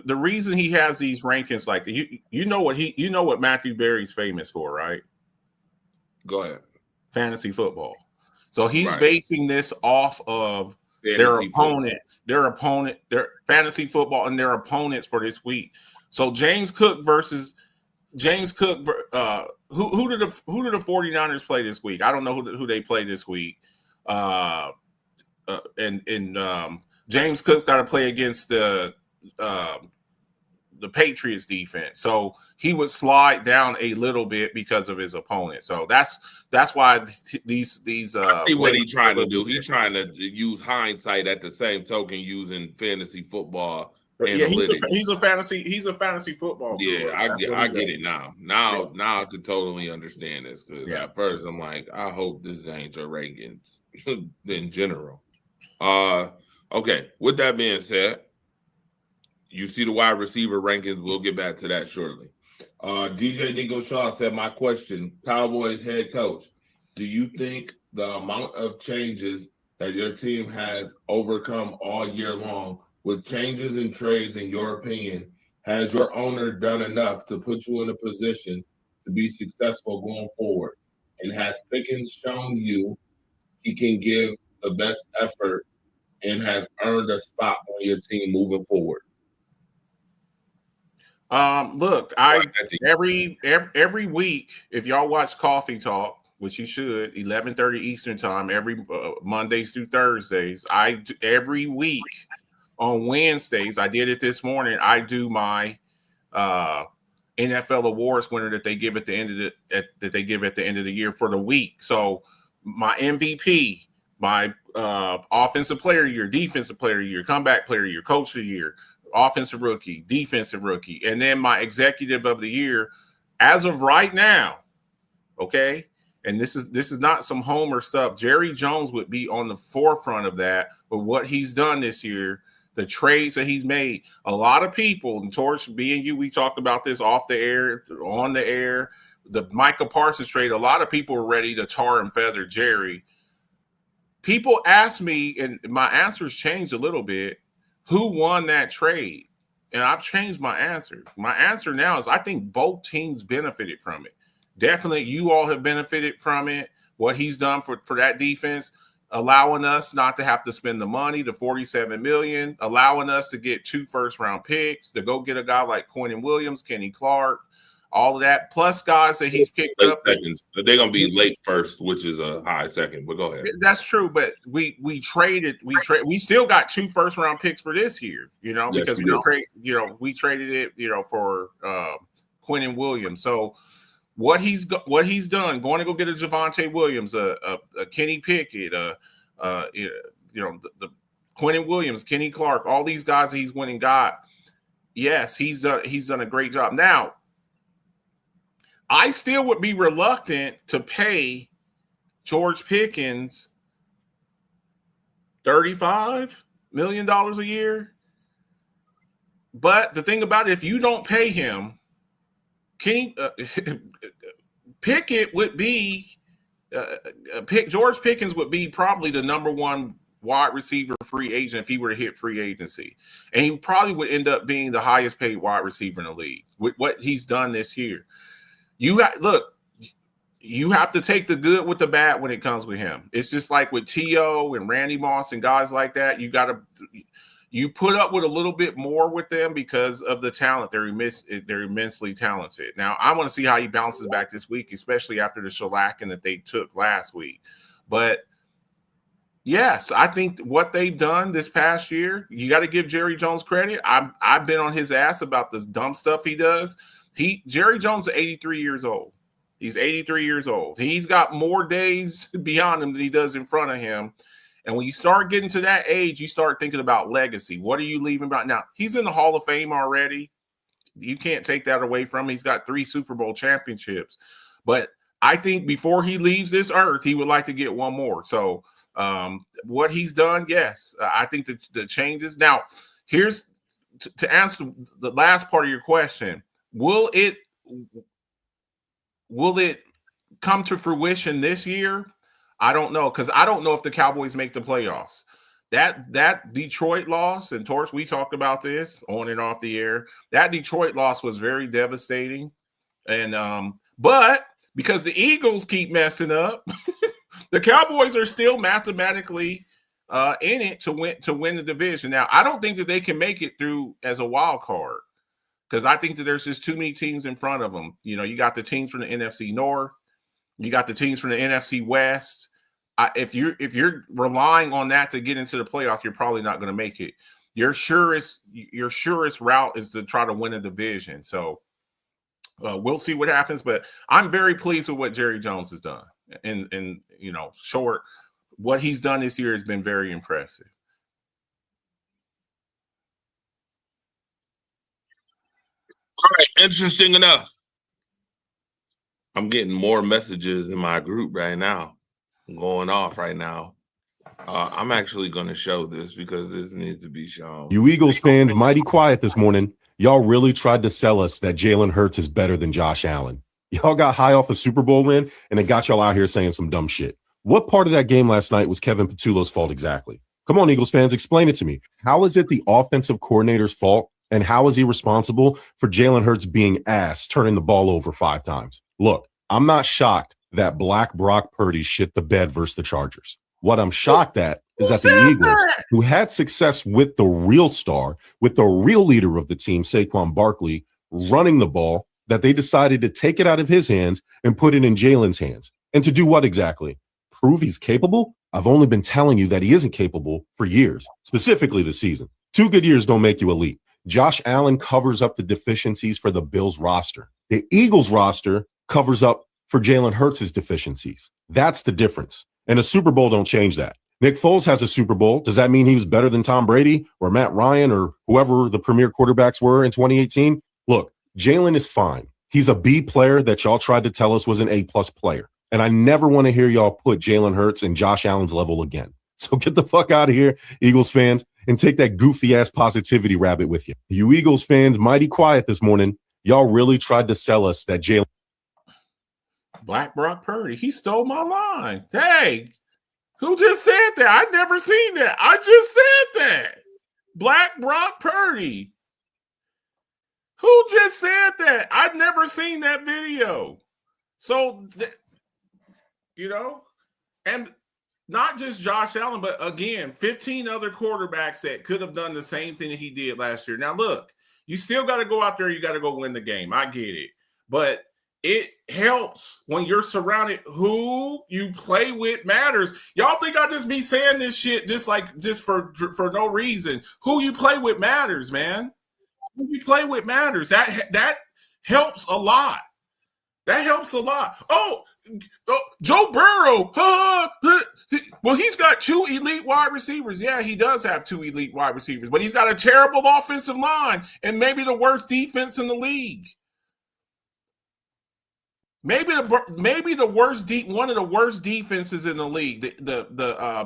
The reason he has these rankings like you know what Matthew Berry's famous for, right? Go ahead. Fantasy football. So he's basing this off of their opponents, their fantasy football and their opponents for this week. So James Cook. Who did the 49ers play this week? I don't know who they play this week. James Cook's got to play against the Patriots defense, so he would slide down a little bit because of his opponent. So that's why these what he's trying to do. He's trying to use hindsight at the same token using fantasy football. Yeah, he's a fantasy football. Yeah, I get it now. Now I could totally understand this because at first I'm like, I hope this ain't your rankings in general. Okay. With that being said, you see the wide receiver rankings. We'll get back to that shortly. DJ Nico Shaw said, my question, Cowboys head coach, do you think the amount of changes that your team has overcome all year long with changes and trades, in your opinion, has your owner done enough to put you in a position to be successful going forward? And has Pickens shown you he can give the best effort and has earned a spot on your team moving forward? Look, every week, if y'all watch Coffee Talk which you should, 11:30 Eastern time every Mondays through Thursdays. Every week on Wednesdays, I did it this morning. I do my NFL awards winner that they give at the end of the end of the year for the week. So my MVP, my offensive player of the year, defensive player of the year, comeback player of the year, coach of the year, offensive rookie, defensive rookie, and then my executive of the year. As of right now, okay, and this is not some homer stuff. Jerry Jones would be on the forefront of that with what he's done this year, the trades that he's made. A lot of people, and Torch, me and you, we talked about this off the air, on the air, the Micah Parsons trade. A lot of people were ready to tar and feather Jerry. People ask me, and my answers changed a little bit, who won that trade? And I've changed my answer. My answer now is I think both teams benefited from it. Definitely you all have benefited from it, what he's done for that defense, allowing us not to have to spend the money, the $47 million, allowing us to get 2 first-round picks, to go get a guy like Quinnen Williams, Kenny Clark, all of that, plus guys that he's picked late up. Seconds. They're going to be late first, which is a high second, but go ahead. That's true, but we still got 2 first-round picks for this year, yes, because we traded it, for Quinnen Williams. So what he's done, going to go get a Javonte Williams, a Kenny Pickett, the Quinnen Williams, Kenny Clark, all these guys that he's went and got. Yes, he's done a great job. Now, I still would be reluctant to pay George Pickens $35 million a year. But the thing about it, if you don't pay him, Pickett would be George Pickens would be probably the number 1 wide receiver free agent if he were to hit free agency. And he probably would end up being the highest paid wide receiver in the league with what he's done this year. You have to take the good with the bad when it comes with him. It's just like with T.O. and Randy Moss and guys like that. You put up with a little bit more with them because of the talent. They're immensely talented. Now, I want to see how he bounces back this week, especially after the shellacking that they took last week. But yes, I think what they've done this past year, you got to give Jerry Jones credit. I've been on his ass about this dumb stuff he does. Jerry Jones is 83 years old. He's 83 years old. He's got more days beyond him than he does in front of him. And when you start getting to that age, you start thinking about legacy. What are you leaving behind? Now, he's in the Hall of Fame already. You can't take that away from him. He's got 3 Super Bowl championships. But I think before he leaves this earth, he would like to get one more. So what he's done, yes, I think the changes. Now, here's to answer the last part of your question. Will it come to fruition this year? I don't know, because I don't know if the Cowboys make the playoffs. That Detroit loss, and Torch, we talked about this on and off the air. That Detroit loss was very devastating. And but because the Eagles keep messing up, the Cowboys are still mathematically in it to win the division. Now, I don't think that they can make it through as a wild card, because I think that there's just too many teams in front of them. You got the teams from the NFC North, you got the teams from the NFC West. If you're relying on that to get into the playoffs, you're probably not going to make it. Your surest route is to try to win a division. So we'll see what happens. But I'm very pleased with what Jerry Jones has done. And short, what he's done this year has been very impressive. All right, interesting enough. I'm getting more messages in my group right now. I'm going off right now. I'm actually going to show this because this needs to be shown. You Eagles fans, mighty quiet this morning. Y'all really tried to sell us that Jalen Hurts is better than Josh Allen. Y'all got high off a Super Bowl win, and it got y'all out here saying some dumb shit. What part of that game last night was Kevin Patullo's fault exactly? Come on, Eagles fans, explain it to me. How is it the offensive coordinator's fault, and how is he responsible for Jalen Hurts being ass, turning the ball over 5 times? Look, I'm not shocked that Black Brock Purdy shit the bed versus the Chargers. What I'm shocked at is that the Eagles, who had success with the real star, with the real leader of the team, Saquon Barkley, running the ball, that they decided to take it out of his hands and put it in Jalen's hands. And to do what exactly? Prove he's capable? I've only been telling you that he isn't capable for years, specifically this season. 2 good years don't make you elite. Josh Allen covers up the deficiencies for the Bills roster. The Eagles roster covers up for Jalen Hurts' deficiencies. That's the difference. And a Super Bowl don't change that. Nick Foles has a Super Bowl. Does that mean he was better than Tom Brady or Matt Ryan or whoever the premier quarterbacks were in 2018? Look, Jalen is fine. He's a B player that y'all tried to tell us was an A-plus player. And I never want to hear y'all put Jalen Hurts and Josh Allen's level again. So get the fuck out of here, Eagles fans, and take that goofy-ass positivity rabbit with you. You Eagles fans, mighty quiet this morning. Y'all really tried to sell us that Jalen. Black Brock Purdy, he stole my line. Hey, who just said that? I never seen that. I just said that. Black Brock Purdy. Who just said that? I've never seen that video. So, and not just Josh Allen, but again, 15 other quarterbacks that could have done the same thing that he did last year. Now, look, you still got to go out there. You got to go win the game. I get it. But it helps when you're surrounded. Who you play with matters. Y'all think I just be saying this shit just for no reason. Who you play with matters, man. Who you play with matters. That helps a lot. That helps a lot. Oh, Joe Burrow. Well, he's got 2 elite wide receivers. Yeah, he does have 2 elite wide receivers, but he's got a terrible offensive line and maybe the worst defense in the league. Maybe the worst one of the worst defenses in the league. The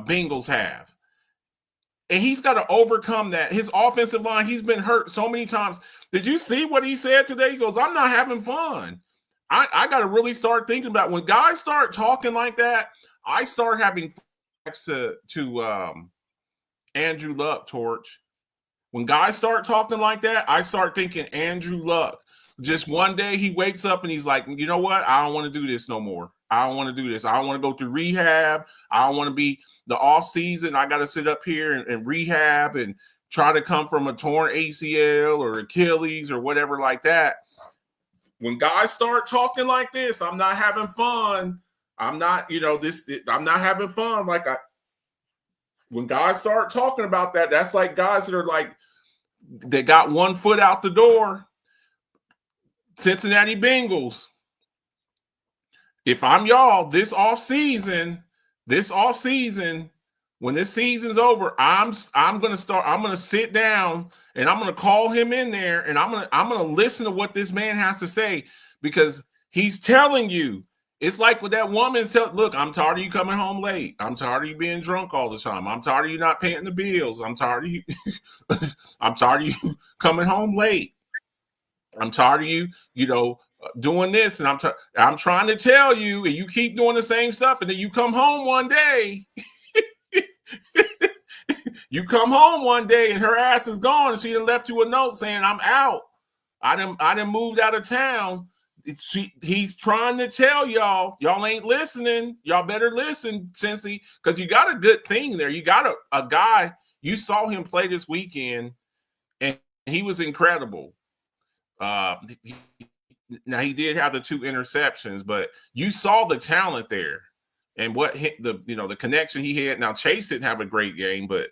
Bengals have, and he's got to overcome that. His offensive line. He's been hurt so many times. Did you see what he said today? He goes, "I'm not having fun." I got to really start thinking about when guys start talking like that. I start having to Andrew Luck, Torch. When guys start talking like that, I start thinking Andrew Luck. Just one day he wakes up and he's like, you know what? I don't want to do this no more. I don't want to do this. I don't want to go through rehab. I don't want to be the off season. I got to sit up here and rehab and try to come from a torn ACL or Achilles or whatever like that. When guys start talking like this, I'm not having fun. I'm not, I'm not having fun. When guys start talking about that, that's like guys that are like, they got one foot out the door. Cincinnati Bengals. If I'm y'all this offseason, when this season's over, I'm going to sit down and I'm going to call him in there and I'm going to listen to what this man has to say, because he's telling you. It's like with that woman look, I'm tired of you coming home late. I'm tired of you being drunk all the time. I'm tired of you not paying the bills. I'm tired of you I'm tired of you coming home late. I'm tired of you, doing this, and I'm trying to tell you, and you keep doing the same stuff, and then you come home one day. You come home one day, and her ass is gone, and she done left you a note saying, "I'm out. I done moved out of town." He's trying to tell y'all ain't listening. Y'all better listen, Cincy, because you got a good thing there. You got a guy. You saw him play this weekend, and he was incredible. Now he did have the 2 interceptions, but you saw the talent there and what hit the connection he had. Now Chase didn't have a great game, but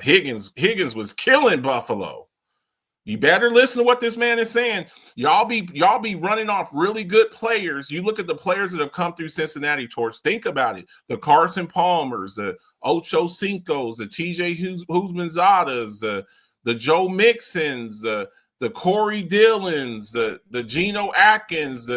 Higgins was killing Buffalo. You better listen to what this man is saying. Y'all be running off really good players. You look at the players that have come through Cincinnati, Torch. Think about it: the Carson Palmers, the Ocho Cincos, the TJ Husmanzadas, the Joe Mixons, the Corey Dillons, the Geno Atkins,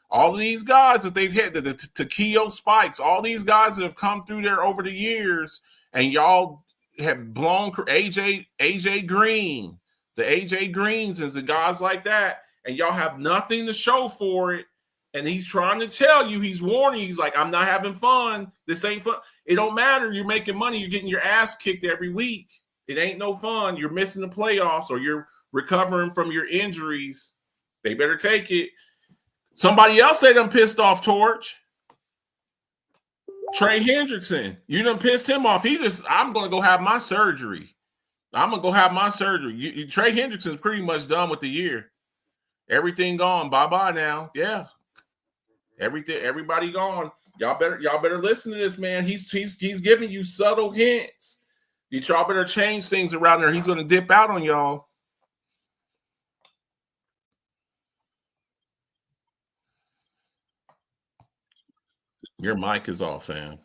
all of these guys that they've hit, the Takeo Spikes, all these guys that have come through there over the years, and y'all have blown AJ Green, the AJ Greens and the guys like that, and y'all have nothing to show for it. And he's trying to tell you, he's warning you, he's like, I'm not having fun. This ain't fun. It don't matter. You're making money. You're getting your ass kicked every week. It ain't no fun. You're missing the playoffs or you're recovering from your injuries. They better take it. Somebody else say them pissed off, Torch. Trey Hendrickson. You done pissed him off. I'm going to go have my surgery. Trey Hendrickson's pretty much done with the year. Everything gone. Bye-bye now. Yeah. Everybody gone. Y'all better listen to this, man. He's giving you subtle hints. Y'all better change things around there. He's going to dip out on y'all. Your mic is off, fam.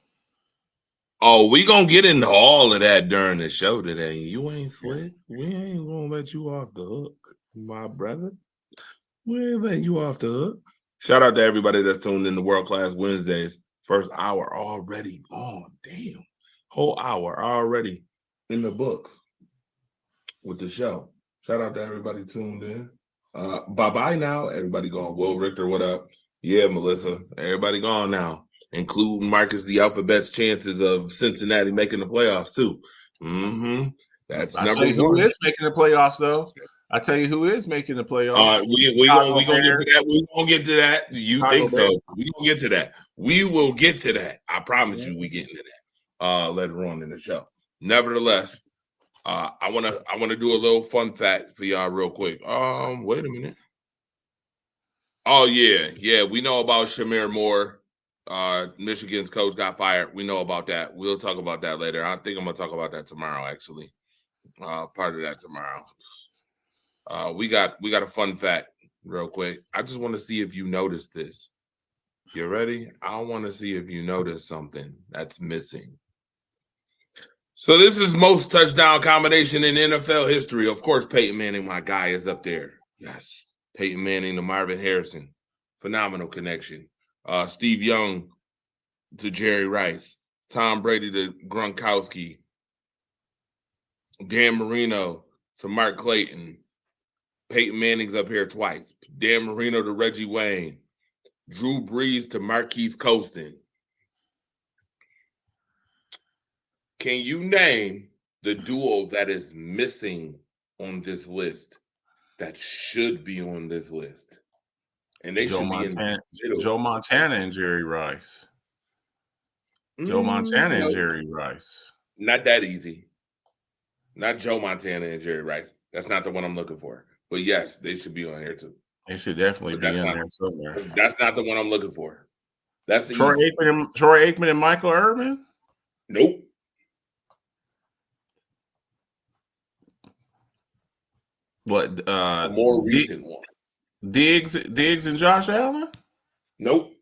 Oh, we gonna get into all of that during the show today. You ain't slick. We ain't gonna let you off the hook, my brother. We ain't letting you off the hook. Shout out to everybody that's tuned in to World Class Wednesdays. First hour already. Oh, damn. Whole hour already in the books with the show. Shout out to everybody tuned in. Bye-bye now. Everybody gone. Will Richter, what up? Yeah, Melissa. Everybody gone now, including Marcus the Alphabet's chances of Cincinnati making the playoffs, too. That's I number tell you who one. is making the playoffs, though. I tell you who is making the playoffs. We gonna get to that. We gonna get to that. You Chicago think so? Bears. We gonna get to that. We will get to that. I promise you, we get into that later on in the show. Nevertheless, I wanna do a little fun fact for y'all real quick. Wait a minute. Oh yeah. We know about Shamir Moore. Michigan's coach got fired. We know about that. We'll talk about that later. I think I'm gonna talk about that tomorrow. Actually, part of that tomorrow. We got a fun fact real quick. I just want to see if you noticed this. You ready? I want to see if you notice something that's missing. So this is most touchdown combination in NFL history. Of course, Peyton Manning, my guy, is up there. Yes. Peyton Manning to Marvin Harrison. Phenomenal connection. Steve Young to Jerry Rice. Tom Brady to Gronkowski. Dan Marino to Mark Clayton. Peyton Manning's up here twice. Dan Marino to Reggie Wayne. Drew Brees to Marquise Colston. Can you name the duo that is missing on this list that should be on this list? And they should be in the middle. Joe Montana and Jerry Rice. Joe Montana and Jerry Rice. Not that easy. Not Joe Montana and Jerry Rice. That's not the one I'm looking for. But yes, they should be on here too. They should definitely be in there somewhere. That's not the one I'm looking for. That's Troy Aikman and Michael Irvin? Nope. What? A more recent one. Diggs and Josh Allen? Nope.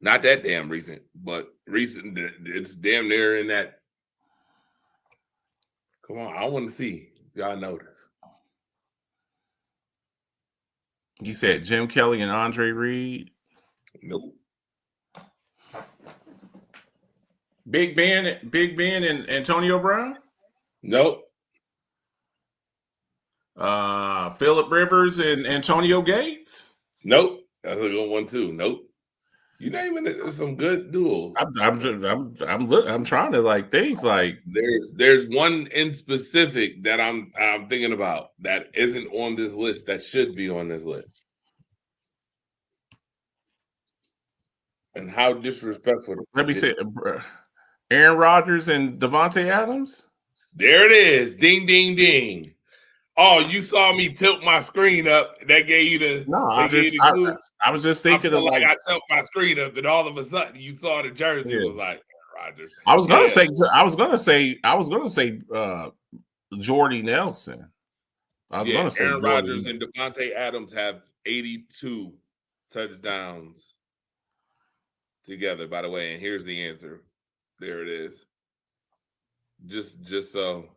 Not that damn recent, but recent. It's damn near in that. Come on, I want to see if y'all notice. You said Jim Kelly and Andre Reed? Nope. Big Ben and Antonio Brown? Nope. Phillip Rivers and Antonio Gates? Nope. That's a good one too. Nope. You naming it some good duels. I'm trying to think there's one in specific that I'm thinking about that isn't on this list that should be on this list. And how disrespectful. Let me say Aaron Rodgers and Devontae Adams? There it is. Ding, ding, ding. Oh, you saw me tilt my screen up. That gave you the. No, I was just thinking of I tilt my screen up, and all of a sudden you saw the jersey. It was like Rodgers. I was gonna say Jordy Nelson. I was gonna say Aaron Rodgers and Devontae Adams have 82 touchdowns together. By the way, and here's the answer. There it is. Just so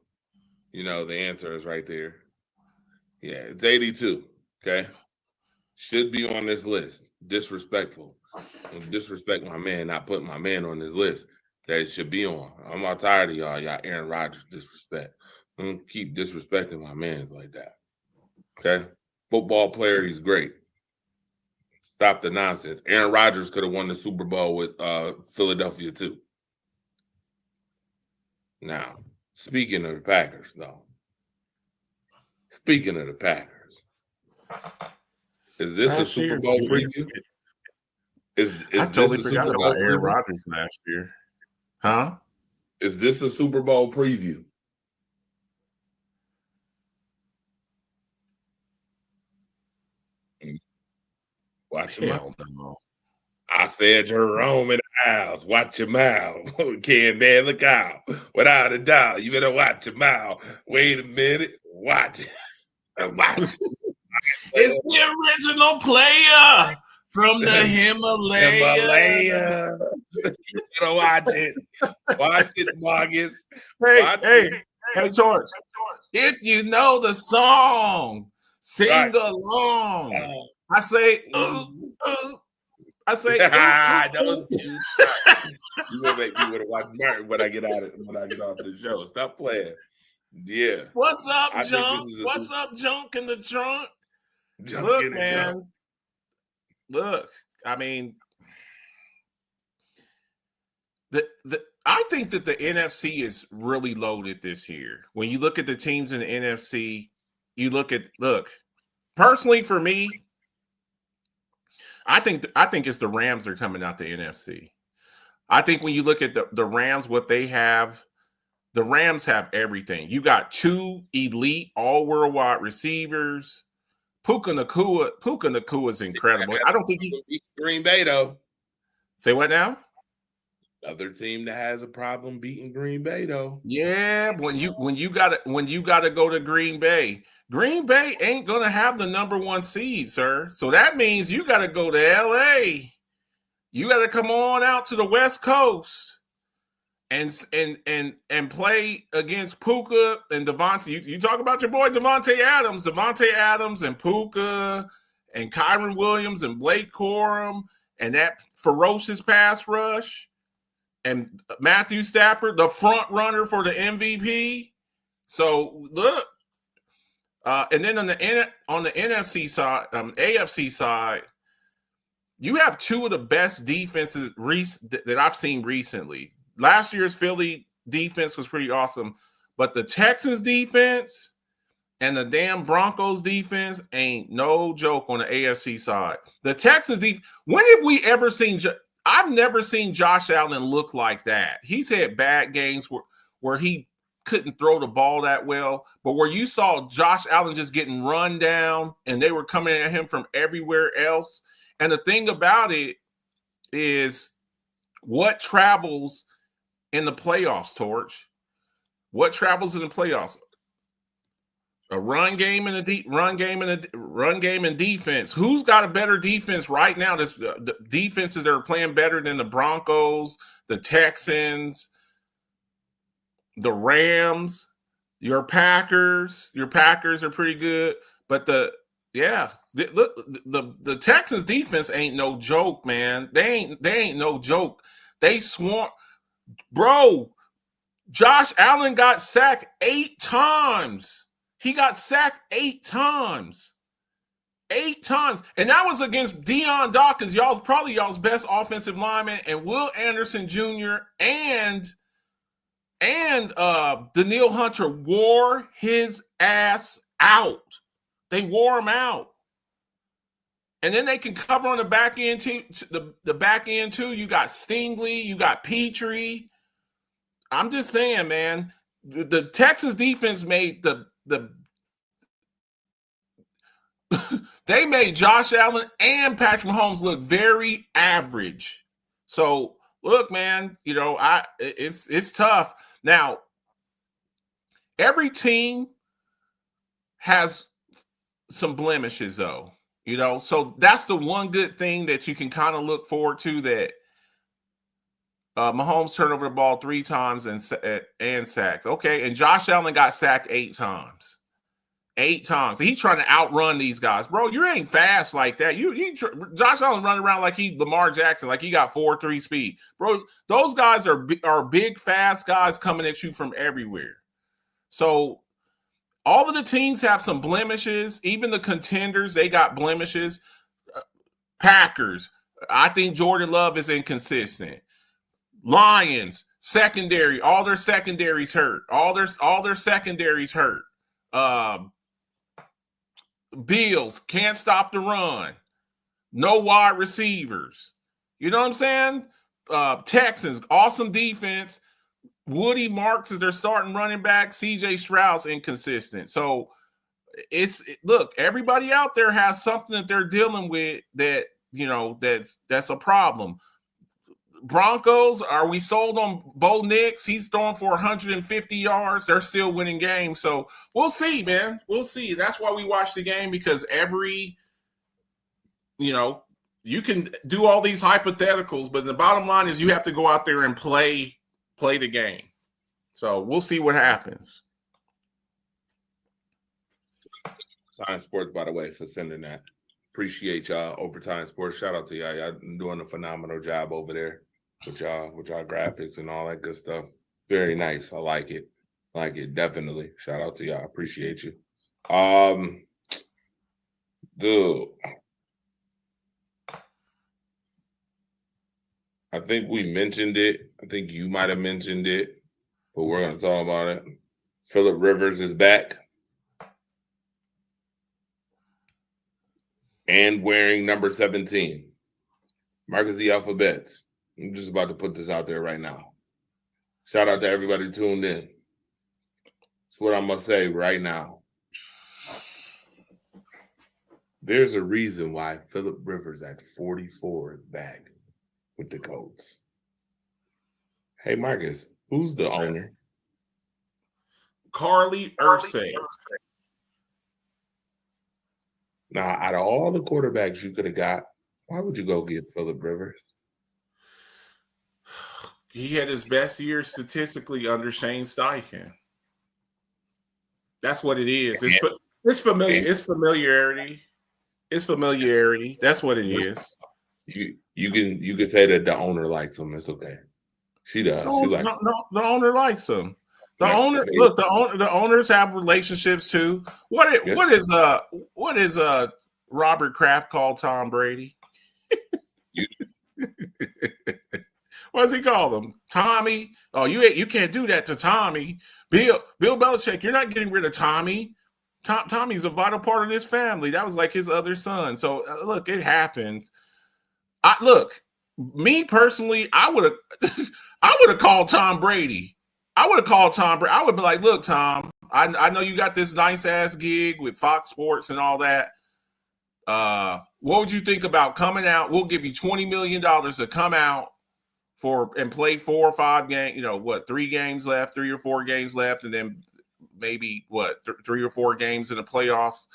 you know, the answer is right there. Yeah, it's 82. Okay. Should be on this list. Disrespectful. Disrespect my man, not putting my man on this list that it should be on. I'm all tired of y'all Aaron Rodgers disrespect. Don't keep disrespecting my mans like that. Okay. Football player, he's great. Stop the nonsense. Aaron Rodgers could have won the Super Bowl with Philadelphia too. Now, speaking of the Packers, though. Speaking of the Packers, is this a Super Bowl preview? I totally forgot about Aaron Rodgers last year. Huh? Is this a Super Bowl preview? Watch him out. No. I said Jerome in the house. Watch your mouth. Can't man look out. Without a doubt, you better watch your mouth. Wait a minute. Watch it. Watch it. It's the original player from the Himalaya. You better watch it. Watch it, Marcus. Hey, George. If you know the song, sing along. I say, I say, you gonna make me want to watch Martin when I get off the show. Stop playing. Yeah. What's up, Junk? What's up, Junk in the trunk? Look, man. Look, I mean, I think that the NFC is really loaded this year. When you look at the teams in the NFC, look, personally for me, I think it's the Rams that are coming out the NFC. I think when you look at the Rams, what they have, the Rams have everything. You got 2 elite all-worldwide receivers. Puka Nacua is incredible. I don't think he beat Green Bay though. Say what now? Other team that has a problem beating Green Bay though. Yeah, when you gotta go to Green Bay ain't gonna have the number 1 seed, sir. So that means you gotta go to LA. You gotta come on out to the West Coast and play against Puka and Devontae. You talk about your boy Devontae Adams and Puka and Kyron Williams and Blake Corum and that ferocious pass rush. And Matthew Stafford, the front runner for the MVP. So look, and then on the NFC side, AFC side, you have 2 of the best defenses that I've seen recently. Last year's Philly defense was pretty awesome, but the Texans defense and the damn Broncos defense ain't no joke on the AFC side. The Texans defense. When have we ever seen? I've never seen Josh Allen look like that. He's had bad games where he couldn't throw the ball that well, but where you saw Josh Allen just getting run down and they were coming at him from everywhere else. And the thing about it is what travels in the playoffs, Torch? What travels in the playoffs? A run game and defense. Who's got a better defense right now? The defenses that are playing better than the Broncos, the Texans, the Rams, your Packers. Your Packers are pretty good, but the Texans defense ain't no joke, man. They ain't no joke. They swarm, bro. Josh Allen got sacked 8 times. He got sacked 8 times. 8 times. And that was against Deion Dawkins, probably y'all's best offensive lineman, and Will Anderson Jr. and Daniil Hunter wore his ass out. They wore him out. And then they can cover on the back end too. The back end too. You got Stingley, you got Petrie. I'm just saying, man, the Texas defense made they made Josh Allen and Patrick Mahomes look very average. So look, man, it's tough. Now, every team has some blemishes, though. So that's the one good thing that you can kind of look forward to, that Mahomes turned over the ball 3 times and sacked. Okay, and Josh Allen got sacked 8 times. 8 times. He's trying to outrun these guys. Bro, you ain't fast like that. Josh Allen running around like he Lamar Jackson, like he got 4.3 speed. Bro, those guys are big, fast guys coming at you from everywhere. So all of the teams have some blemishes. Even the contenders, they got blemishes. Packers, I think Jordan Love is inconsistent. Lions, secondary, all their secondaries hurt. All their secondaries hurt. Bills can't stop the run. No wide receivers. You know what I'm saying? Texans, awesome defense. Woody Marks is their starting running back. CJ Stroud's inconsistent. So look, everybody out there has something that they're dealing with that that's a problem. Broncos, are we sold on Bo Nix? He's throwing for 150 yards. They're still winning games. So we'll see, man. We'll see. That's why we watch the game, because you can do all these hypotheticals, but the bottom line is you have to go out there and play the game. So we'll see what happens. Overtime Sports, by the way, for sending that. Appreciate y'all. Overtime Sports. Shout out to y'all. Y'all doing a phenomenal job over there with y'all graphics and all that good stuff. Very nice. I like it. Definitely. Shout out to y'all. Appreciate you. Dude. I think we mentioned it. I think you might have mentioned it, but we're going to talk about it. Phillip Rivers is back and wearing number 17. Marcus the Alphabets. I'm just about to put this out there right now. Shout out to everybody tuned in. That's what I'm going to say right now. There's a reason why Phillip Rivers at 44 is back with the Colts. Hey, Marcus, who's the owner? Carly Ursay. Now, out of all the quarterbacks you could have got, why would you go get Phillip Rivers? He had his best year statistically under Shane Steichen. That's what it is. It's familiar. It's familiarity. It's familiarity. That's what it is. You can say that the owner likes him. It's okay. She does. No, she likes him. the owner likes him. The owners have relationships too. What is Robert Kraft called Tom Brady? What does he call them? Tommy. Oh, you can't do that to Tommy. Bill Belichick, you're not getting rid of Tommy. Tommy's a vital part of this family. That was like his other son. So look, it happens. Me personally, I would have called Tom Brady. I would be like, look, Tom, I know you got this nice ass gig with Fox Sports and all that. What would you think about coming out? We'll give you $20 million to come out and play 4 or 5 games, 3 games left, 3 or 4 games left, and then maybe 3 or 4 games in the playoffs.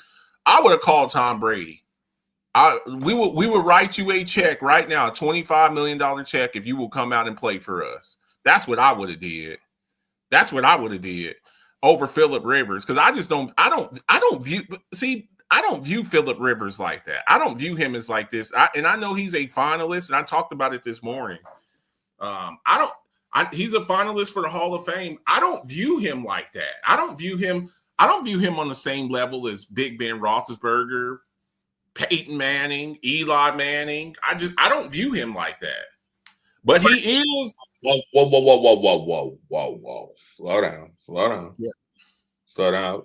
I would have called Tom Brady. We would write you a check right now, a $25 million check, if you will come out and play for us. That's what I would have did. Over Phillip Rivers, because I don't view Phillip Rivers like that. I don't view him as like this. I know he's a finalist, and I talked about it this morning. He's a finalist for the Hall of Fame. I don't view him like that. I don't view him on the same level as Big Ben Roethlisberger, Peyton Manning, Eli Manning. I don't view him like that. But he is. Whoa. Slow down. Yeah. Slow down.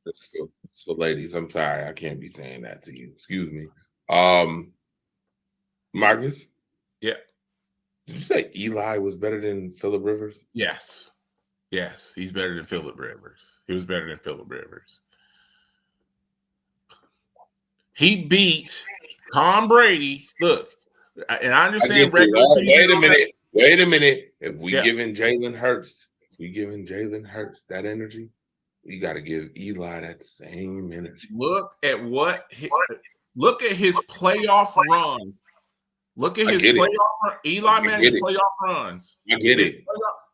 It's for ladies. I'm sorry. I can't be saying that to you. Excuse me. Marcus? Yeah. Did you say Eli was better than Phillip Rivers? Yes. He's better than Phillip Rivers. He was better than Phillip Rivers. He beat Tom Brady. Look, and I understand regular season. Wait a minute. If we giving Jalen Hurts that energy, we got to give Eli that same energy. Look at his playoff run. Look at his playoff. Eli Manning's playoff runs. I get it.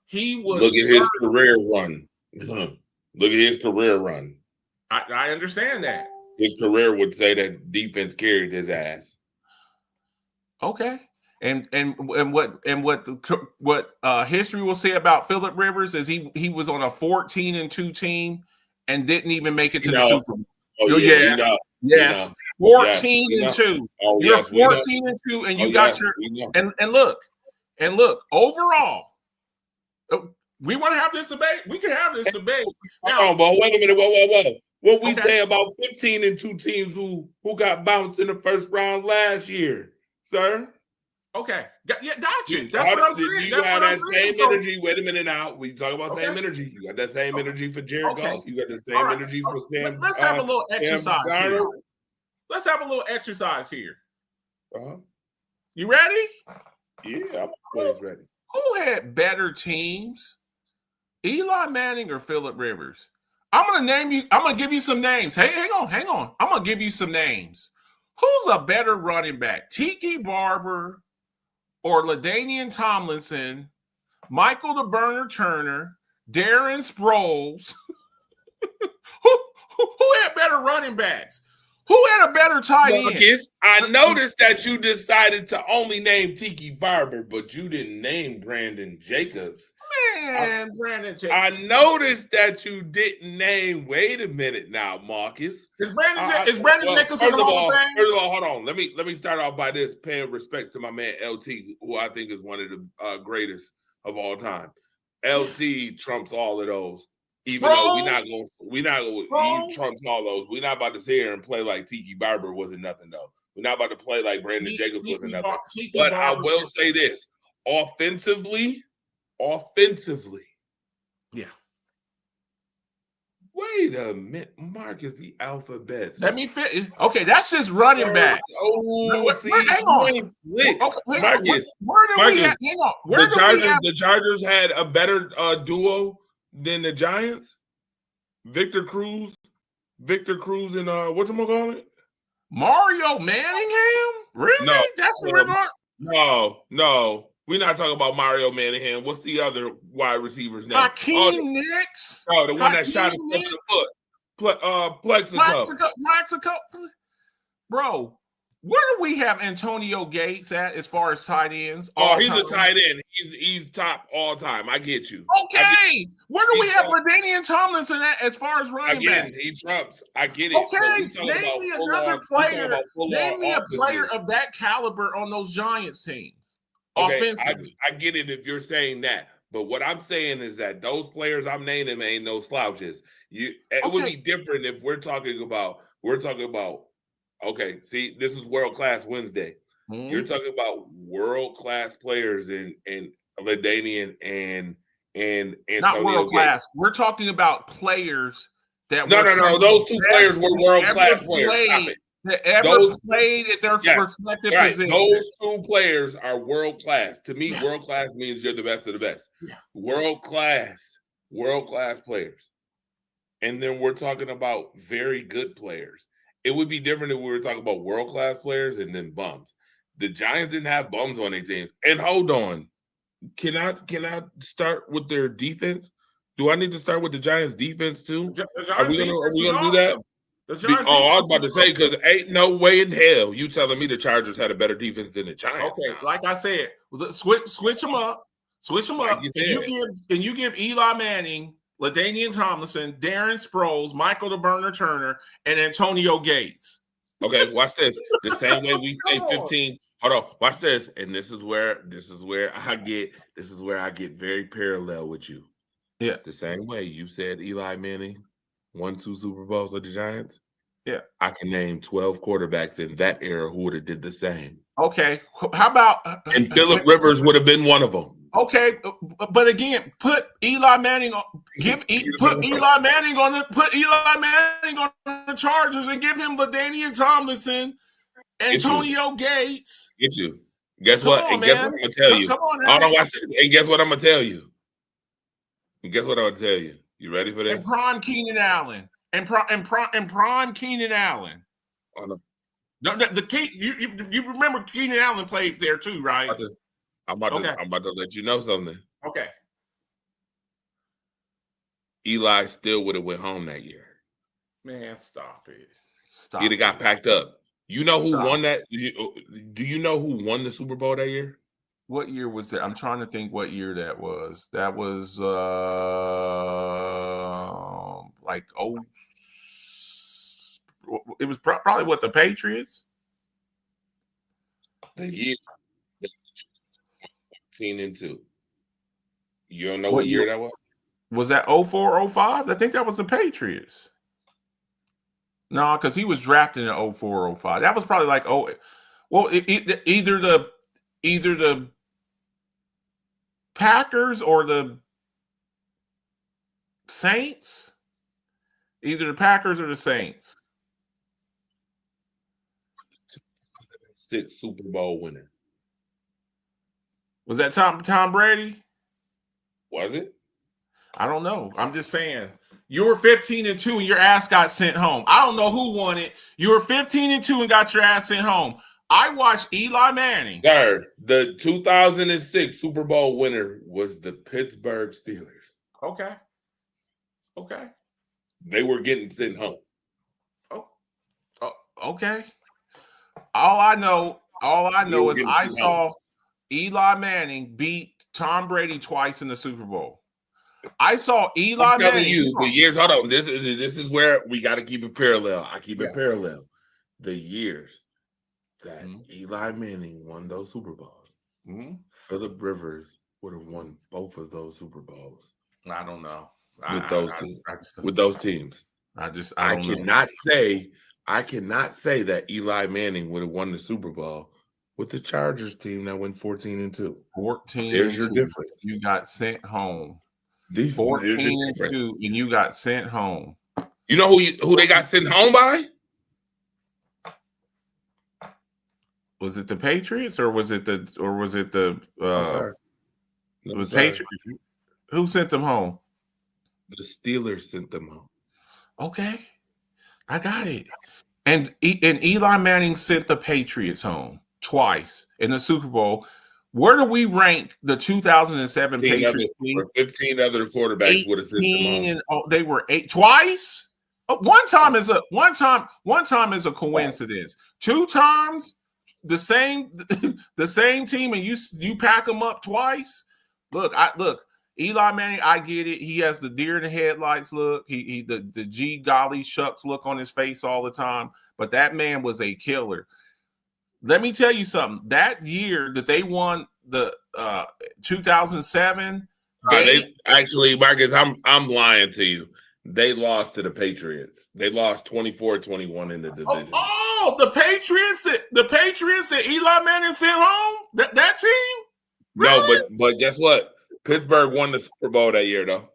He was. Look at his career run. Look at his career run. I understand that. His career would say that defense carried his ass. Okay, and what history will say about Phillip Rivers is he was on a 14-2 team and didn't even make it to the Super Bowl. Oh, yes. 14-2. You're 14-2, and you got your and look. Overall, we want to have this debate. We can have this debate. Now, but wait a minute. Whoa. What we say about 15-2 teams who got bounced in the first round last year, sir? Okay, got you. That's what I'm saying. You have that same energy. Wait a minute now. We talk about same energy. You got that same energy for Jared Goff. You got the same energy for Sam. Let's have a little exercise here. let's have a little exercise here. Uh-huh. You ready? Yeah, I'm always ready. Who had better teams, Eli Manning or Phillip Rivers? I'm gonna give you some names. Hey, hang on. I'm gonna give you some names. Who's a better running back, Tiki Barber or LaDainian Tomlinson, Michael the Burner Turner, Darren Sproles? who had better running backs? Who had a better tight end? Marcus, I noticed that you decided to only name Tiki Barber, but you didn't name Brandon Jacobs. Man, Brandon Jacobs. I noticed that you didn't name. Wait a minute now, Marcus. Is Brandon Jacobs in the Hall of Fame? First of all, hold on. Let me start off by this, paying respect to my man LT, who I think is one of the greatest of all time. LT trumps all of those. Even though we not going, he trumps all those. We're not about to sit here and play like Tiki Barber wasn't nothing though. We're not about to play like Brandon Jacobs wasn't nothing. But I will say this: offensively, yeah. Wait a minute, Marcus, the alphabet. Let me fit. Okay, that's just running backs. Oh, see, hang on. Okay, Marcus, where do we have? Hang on. The Chargers had a better duo than the Giants. Victor Cruz and whatchamacallit? Mario Manningham? Really? No, that's what we're going. No. We're not talking about Mario Manningham. What's the other wide receiver's name? Hakeem Nicks. No, the one that shot himself in the foot. Plexico. Bro, where do we have Antonio Gates at as far as tight ends? Oh, he's a tight end. He's top all time. I get you. Okay. Where do we have LaDainian Tomlinson at as far as running back? He trumps. I get it. Okay. Name me another player. Name me a player of that caliber on those Giants teams. Okay, I get it if you're saying that. But what I'm saying is that those players I'm naming ain't no slouches. It would be different if we're talking about, okay, see, this is World Class Wednesday. Mm-hmm. You're talking about world-class players in LaDainian and Antonio not world-class. We're talking about players that No. Those two players were world-class players. Stop it. That ever played at their respective position. Those two players are world class. To me, world class means you're the best of the best. Yeah. World class players. And then we're talking about very good players. It would be different if we were talking about world class players and then bums. The Giants didn't have bums on their teams. And hold on, can I start with their defense? Do I need to start with the Giants defense too? Are we gonna do that? I was about to say, because ain't no way in hell you telling me the Chargers had a better defense than the Giants. Okay, like I said, switch them up. And you give Eli Manning, LaDainian Tomlinson, Darren Sproles, Michael the Burner Turner, and Antonio Gates. Okay, watch this. The same way we say 15. Hold on, watch this. And this is where I get very parallel with you. Yeah. The same way you said Eli Manning won 2 Super Bowls with the Giants. Yeah. I can name 12 quarterbacks in that era who would have did the same. Okay. How about and Phillip Rivers would have been one of them. Okay, but again, put Eli Manning on Eli Manning on the Chargers and give him LaDainian Tomlinson, Antonio Gates. Get you. Guess what? And guess what I'm gonna tell you. Come on, and guess what I'm gonna tell you. You ready for this? And prime Keenan Allen. And prime Keenan Allen. You remember Keenan Allen played there too, right? I'm about to let you know something. Okay. Eli still would have went home that year. Man, stop it. He'd have got packed up. You know who won that? Do you know who won the Super Bowl that year? What year was that? I'm trying to think what year that was. That was it was probably what, the Patriots? The year 14 and 2. You don't know what year that was? Was that 04, 05? I think that was the Patriots. No, because he was drafted in 04, 05. That was probably like either the Packers or the Saints. Either the Packers or the Saints. 2006 Super Bowl winner? Was that Tom Brady? Was it? I don't know. I'm just saying. You were 15-2 and your ass got sent home. I don't know who won it. You were 15-2 and got your ass sent home. I watched Eli Manning. Sir, the 2006 Super Bowl winner was the Pittsburgh Steelers. Okay. They were getting sent home. Okay. All I know is I saw Eli Manning beat Tom Brady twice in the Super Bowl. I saw Eli I'm telling Manning. you, the years. Hold on. This is where we got to keep it parallel. I keep it parallel. The years that Eli Manning won those Super Bowls, Phillip Rivers would have won both of those Super Bowls. I don't know. With those teams. I cannot say that Eli Manning would have won the Super Bowl with the Chargers team that went 14-2. 14. There's your difference. You got sent home. 14-2, and you got sent home. You know who they got sent home by? Was it the Patriots or was it the Patriots? Who sent them home? The Steelers sent them home. Okay, I got it. And Eli Manning sent the Patriots home twice in the Super Bowl. Where do we rank the 2007 Patriots team? 15 other quarterbacks would have sent them home. They were 8 twice. One time is a coincidence. 2 times the same team, and you pack them up twice. Look, Eli Manning, I get it. He has the deer in the headlights look. He the gee golly shucks look on his face all the time. But that man was a killer. Let me tell you something. That year that they won the 2007, they actually, Marcus, I'm lying to you. They lost to the Patriots. They lost 24-21 in the division. The Patriots that Eli Manning sent home. That team. Really? No, but guess what? Pittsburgh won the Super Bowl that year, though.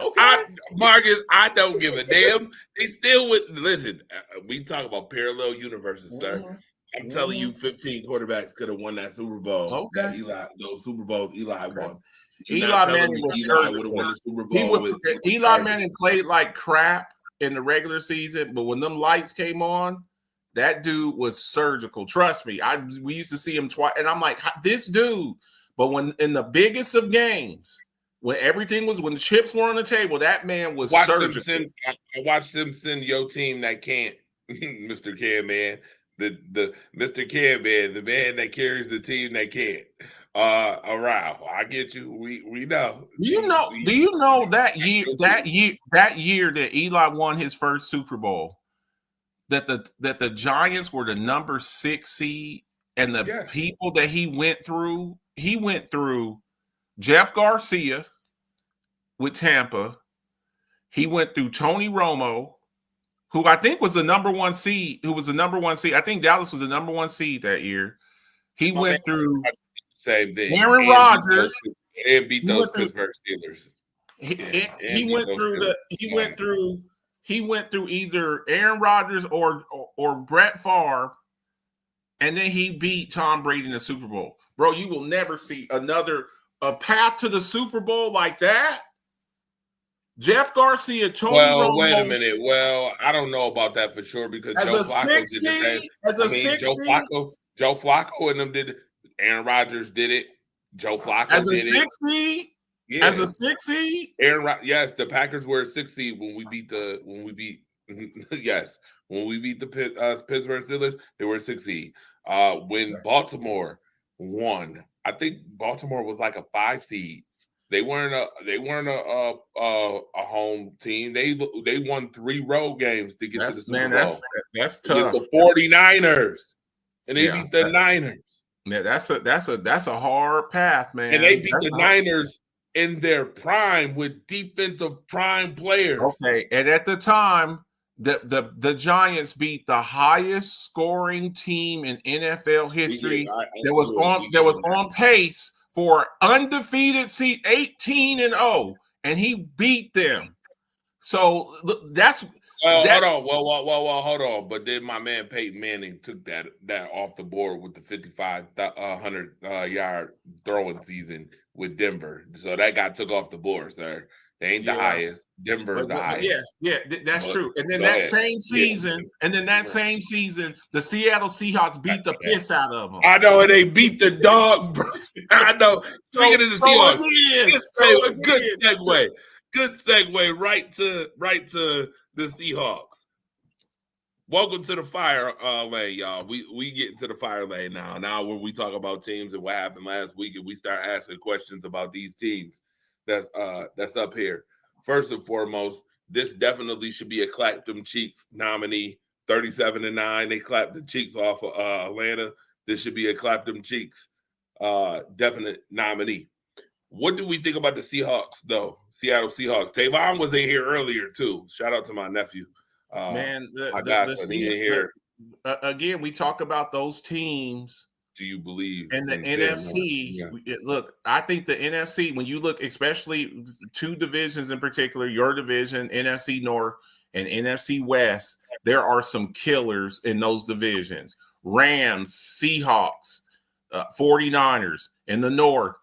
Okay, Marcus, I don't give a damn. They still would listen. We talk about parallel universes, sir. I'm telling you, 15 quarterbacks could have won that Super Bowl. Okay, those Super Bowls Eli won. Eli Manning was Eli would have won the Super Bowl. Eli Manning played like crap in the regular season, but when them lights came on, that dude was surgical. Trust me. We used to see him twice, and I'm like, this dude. But when in the biggest of games, when the chips were on the table, that man was surgical. I watched them send your team that can't, Mr. Can Man. The Mr. Can Man, the man that carries the team that can't. Around. I get you. We know. Do you know that year that Eli won his first Super Bowl, that the Giants were the number 6 seed, and the people that he went through Jeff Garcia with Tampa. He went through Tony Romo, who I think was the number 1 seed. I think Dallas was the number 1 seed that year. He went through same thing. Aaron Rodgers and beat those Pittsburgh Steelers. He went through either Aaron Rodgers or Brett Favre, and then he beat Tom Brady in the Super Bowl. Bro, you will never see a path to the Super Bowl like that. Jeff Garcia, Tony Romo. Wait a minute. Well, I don't know about that for sure because Joe Flacco and them did it. Aaron Rodgers did it. Joe Flacco as did a 6 seed. Yeah. As a 6 seed. Yes, the Packers were a 6 seed when we beat the Pittsburgh Steelers. They were a 6 seed. When Baltimore won, I think Baltimore was like a 5 seed. They weren't a home team. They won 3 road games to get to the Super Bowl. That's tough. Against the 49ers, and they beat the Niners. Yeah, that's a hard path, man. And they beat the Niners in their prime with defensive prime players. Okay, and at the time, the Giants beat the highest scoring team in NFL history. That was on pace for undefeated seed 18-0, and he beat them. So that's that hold on. Well, hold on. But then my man Peyton Manning took that off the board with the 5,500 yard throwing season with Denver. So that got took off the board, sir. They ain't the yeah. highest. Denver's the But yeah, highest. that's But true. And then go that ahead. same Yeah. season, the Seattle Seahawks beat the piss out of them. I know, and they beat the dog. Bro. I know. Speaking of the Seahawks, good segue. Good segue right to the Seahawks. Welcome to the fire lane, y'all. We get into the fire lane now. Now when we talk about teams and what happened last week, and we start asking questions about these teams that's up here. First and foremost, this definitely should be a clap them cheeks nominee. 37-9. They clapped the cheeks off of Atlanta. This should be a clap them cheeks definite nominee. What do we think about the Seahawks, though? Seattle Seahawks. Tavon was in here earlier, too. Shout out to my nephew. Man, here. Again, we talk about those teams. Do you believe in the NFC? Yeah. Look, I think the NFC, when you look, especially two divisions in particular, your division, NFC North and NFC West, there are some killers in those divisions. Rams, Seahawks, 49ers in the North,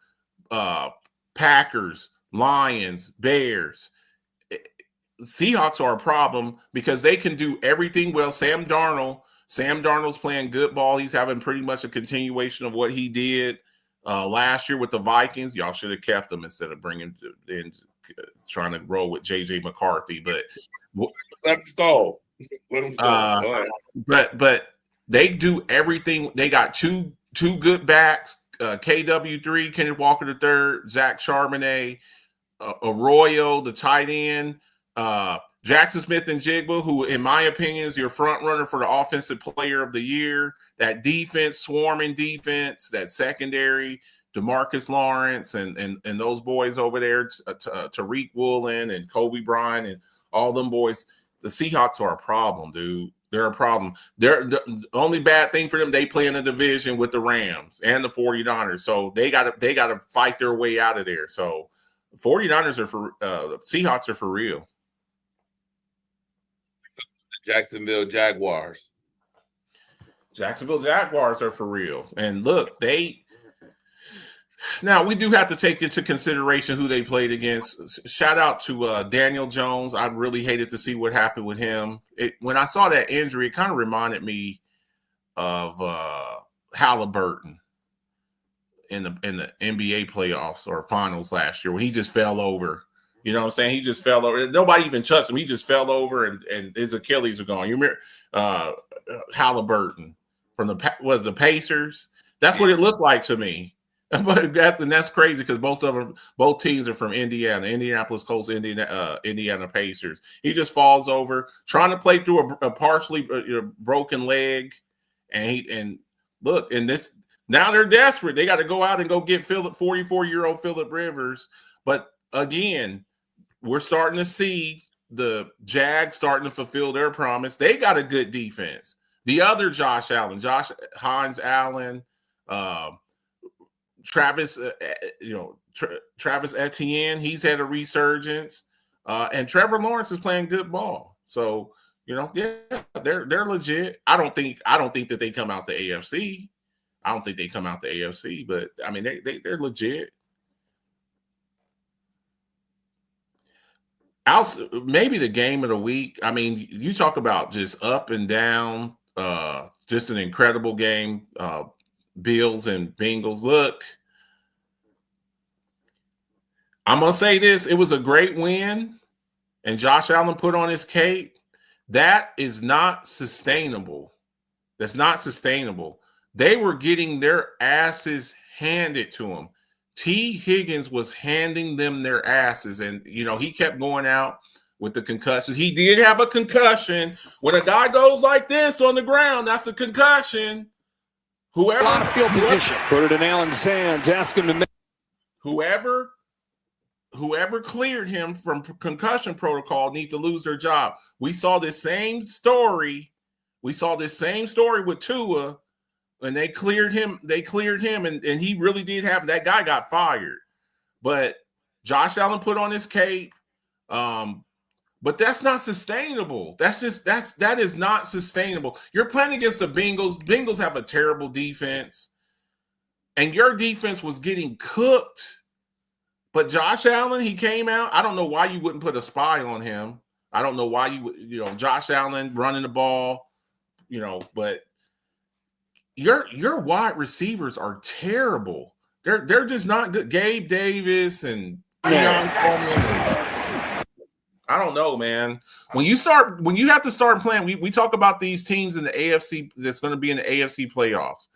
Packers, Lions, Bears. Seahawks are a problem because they can do everything well. Sam Darnold's playing good ball. He's having pretty much a continuation of what he did last year with the Vikings. Y'all should have kept him instead of bringing in trying to roll with JJ McCarthy. But let him stall. But they do everything. They got two good backs. KW3, Kenneth Walker III, Zach Charbonnet, Arroyo, the tight end, Jackson Smith and Jigba, who, in my opinion, is your front runner for the offensive player of the year. That defense, swarming defense, that secondary, DeMarcus Lawrence and those boys over there, Tariq Woolen and Kobe Bryant and all them boys. The Seahawks are a problem, dude. They're a problem. The only bad thing for them, they play in a division with the Rams and the 49ers. So they gotta fight their way out of there. So 49ers are for Seahawks are for real. Jacksonville Jaguars are for real. And look, now we do have to take into consideration who they played against. Shout out to Daniel Jones. I really hated to see what happened with him. When I saw that injury, it kind of reminded me of Halliburton in the NBA playoffs or finals last year when he just fell over. You know what I'm saying? He just fell over. Nobody even touched him. He just fell over and his Achilles are gone. You remember Halliburton from the Pacers? That's what it looked like to me. But that's crazy because both teams are from Indiana, Indianapolis Colts, Indiana Pacers. He just falls over, trying to play through a partially broken leg, and this now they're desperate. They got to go out and go get 44-year-old Phillip Rivers. But again, we're starting to see the Jags starting to fulfill their promise. They got a good defense. The other Josh Hines Allen. Travis Etienne, he's had a resurgence, and Trevor Lawrence is playing good ball. So they're legit. I don't think that they come out the AFC. I don't think they come out the AFC, but I mean they're legit. Maybe the game of the week. I mean, you talk about just up and down, just an incredible game. Bills and Bengals. Look, I'm going to say this. It was a great win, and Josh Allen put on his cape. That is not sustainable. That's not sustainable. They were getting their asses handed to them. T. Higgins was handing them their asses, and, he kept going out with the concussions. He did have a concussion. When a guy goes like this on the ground, that's a concussion. A lot of field position. Put it in Allen's hands. Ask him to make. Whoever cleared him from concussion protocol need to lose their job. We saw this same story. with Tua, and they cleared him. And he really did have that guy got fired. But Josh Allen put on his cape. But that's not sustainable. That is not sustainable. You're playing against the Bengals. Bengals have a terrible defense, and your defense was getting cooked. But Josh Allen, he came out. I don't know why you wouldn't put a spy on him. I don't know why Josh Allen running the ball, but your wide receivers are terrible. They're just not good. Gabe Davis and Keon Coleman. I don't know, man. When you have to start playing, we talk about these teams in the AFC that's going to be in the AFC playoffs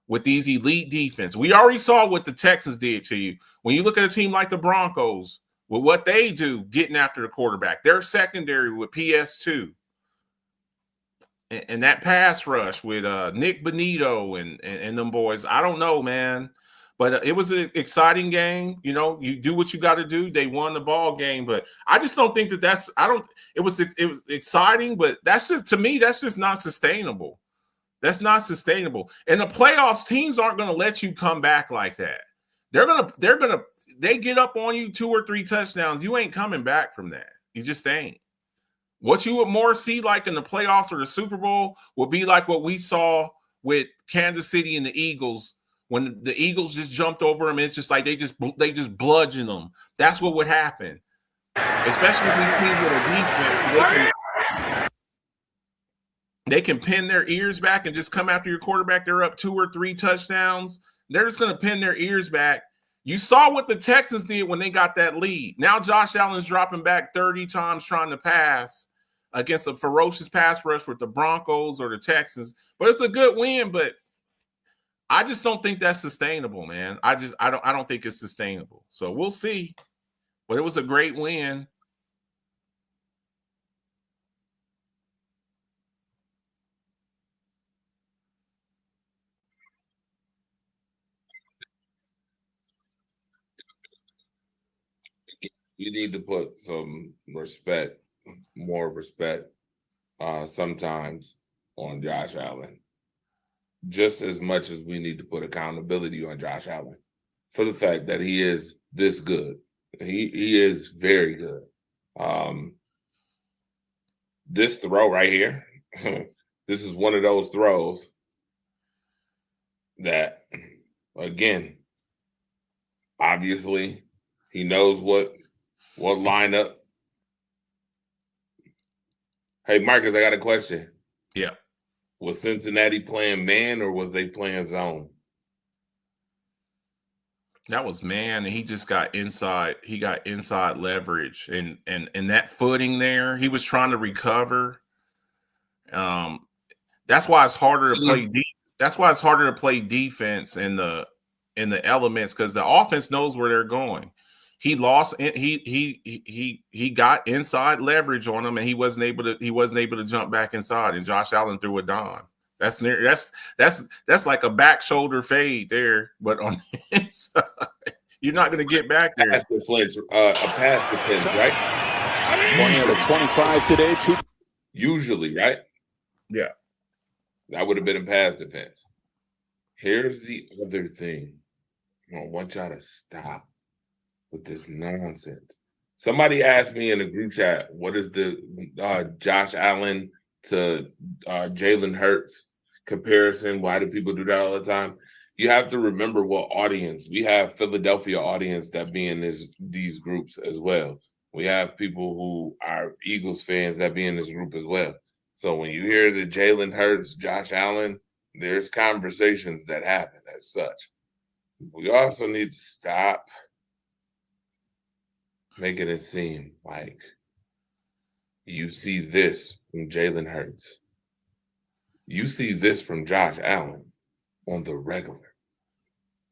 with these elite defense. We already saw what the Texans did to you. When you look at a team like the Broncos, with what they do getting after the quarterback, their secondary with PS2 and that pass rush with Nick Bonito and them boys. I don't know, man. But it was an exciting game. You do what you got to do. They won the ball game, but I just don't think it was exciting, but to me, that's just not sustainable. That's not sustainable. In the playoffs, teams aren't going to let you come back like that. They get up on you 2 or 3 touchdowns. You ain't coming back from that. You just ain't. What you would more see like in the playoffs or the Super Bowl would be like what we saw with Kansas City and the Eagles. When the Eagles just jumped over them, it's just like they just bludgeoned them. That's what would happen, especially with these teams with a defense. They can pin their ears back and just come after your quarterback. They're up 2 or 3 touchdowns. They're just going to pin their ears back. You saw what the Texans did when they got that lead. Now Josh Allen's dropping back 30 times trying to pass against a ferocious pass rush with the Broncos or the Texans. But it's a good win, but I just don't think that's sustainable, man. I don't think it's sustainable. So we'll see. But it was a great win. You need to put some respect, more respect, sometimes on Josh Allen. Just as much as we need to put accountability on Josh Allen for the fact that he is this good. He is very good. This throw right here, this is one of those throws that, again, obviously he knows what lineup. Hey, Marcus, I got a question. Yeah. Was Cincinnati playing man or was they playing zone? That was man, and he just got inside. He got inside leverage, and that footing there. He was trying to recover. That's why it's harder to play. That's why it's harder to play defense in the elements because the offense knows where they're going. He lost. He got inside leverage on him, and he wasn't able to jump back inside. And Josh Allen threw a dime. That's like a back shoulder fade there, but on the inside, you're not going to get back there. Pass defense, a pass defense, right? 20 out of 25 today. Usually, right? Yeah, that would have been a pass defense. Here's the other thing. I want y'all to stop with this nonsense. Somebody asked me in a group chat, what is the Josh Allen to Jalen Hurts comparison? Why do people do that all the time? You have to remember what audience. We have Philadelphia audience that be in these groups as well. We have people who are Eagles fans that be in this group as well. So when you hear the Jalen Hurts, Josh Allen, there's conversations that happen as such. We also need to stop making it seem like you see this from Jalen Hurts. You see this from Josh Allen on the regular.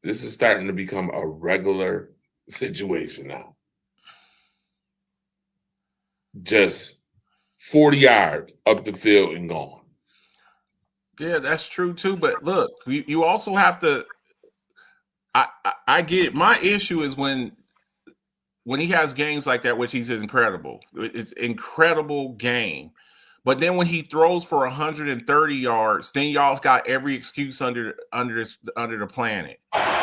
This is starting to become a regular situation now. Just 40 yards up the field and gone. Yeah, that's true too. But look, you also have to. I get it. My issue is when he has games like that, which he's incredible. It's incredible game. But then when he throws for 130 yards, then y'all got every excuse under the planet.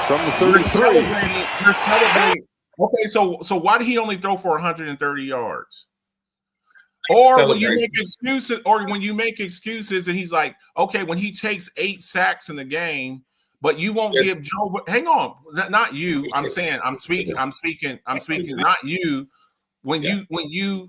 From the 33. You're celebrating. Okay, so why did he only throw for 130 yards? Or when you make excuses, and he's like, okay, when he takes 8 sacks in the game, but you won't give Joe. Hang on, not you. I'm speaking. Not you. When you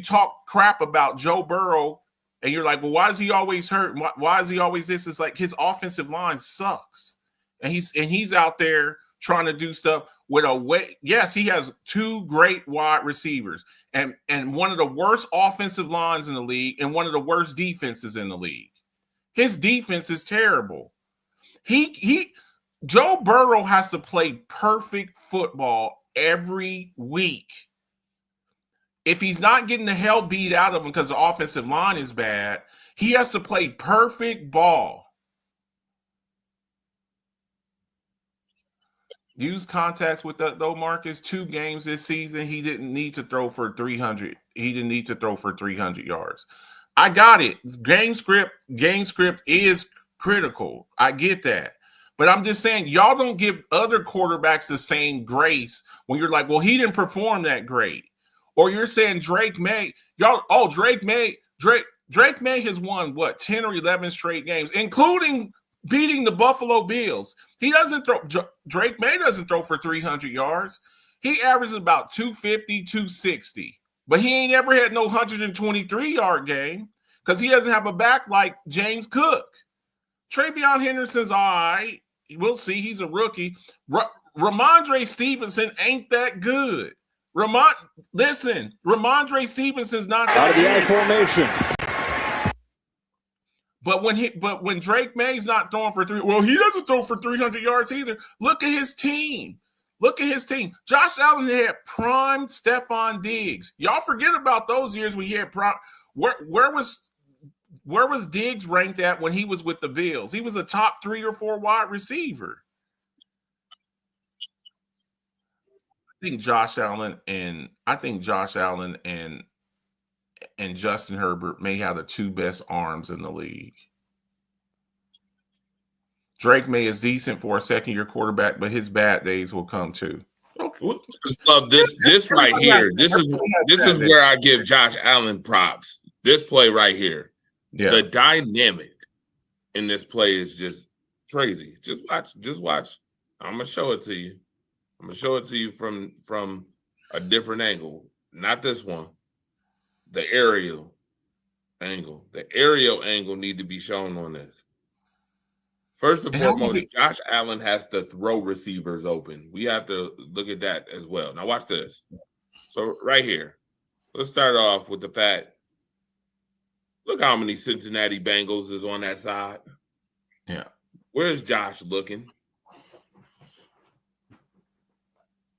talk crap about Joe Burrow, and you're like, well, why is he always hurt? Why is he always this? It's like his offensive line sucks, and he's out there trying to do stuff with a way. Yes, he has 2 great wide receivers and one of the worst offensive lines in the league and one of the worst defenses in the league. His defense is terrible. Joe Burrow has to play perfect football every week. If he's not getting the hell beat out of him because the offensive line is bad, he has to play perfect ball. Use contacts with that though, Marcus. 2 games this season, he didn't need to throw for 300. He didn't need to throw for 300 yards. I got it. Game script is critical. I get that. But I'm just saying, y'all don't give other quarterbacks the same grace when you're like, well, he didn't perform that great. Or you're saying Drake May, Drake May has won 10 or 11 straight games, including beating the Buffalo Bills. Drake May doesn't throw for 300 yards. He averages about 250, 260. But he ain't ever had no 123-yard game because he doesn't have a back like James Cook. Travion Henderson's all right. We'll see. He's a rookie. Ramondre Stevenson ain't that good. Ramondre Stevenson's not that out of the I good. formation. But when Drake May's not throwing for 3, well, he doesn't throw for 300 yards either. Look at his team. Josh Allen had prime Stephon Diggs. Y'all forget about those years when he had prime. Where was Diggs ranked at when he was with the Bills? He was a top 3 or 4 wide receiver. I think Josh Allen and Justin Herbert may have the 2 best arms in the league. Drake May is decent for a second-year quarterback, but his bad days will come too. Okay. Just love this right here. This is where I give Josh Allen props. This play right here. Yeah. The dynamic in this play is just crazy. Just watch. I'm gonna show it to you. I'm gonna show it to you from a different angle. Not this one. The aerial angle. The aerial angle need to be shown on this. First and foremost, Josh Allen has to throw receivers open. We have to look at that as well. Now watch this. So right here, let's start off with the fact, look how many Cincinnati Bengals is on that side. Yeah. Where's Josh looking?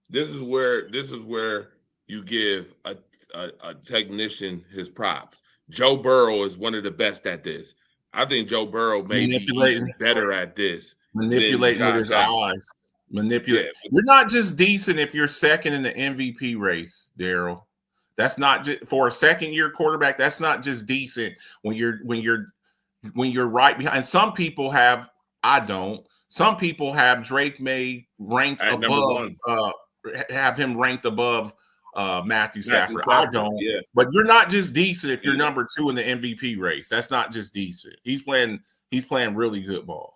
This is where you give a technician his props. Joe Burrow is one of the best at this. I think Joe Burrow may be even better at this. Manipulating with his eyes. Manipulate. Yeah. You're not just decent if you're second in the MVP race, Daryl. That's not just for a second-year quarterback. That's not just decent when you're right behind. And some people have. I don't. Some people have Drake May ranked above. Have him ranked above Matthew Stafford. I don't. Yeah. But you're not just decent if you're number 2 in the MVP race. That's not just decent. He's playing really good ball.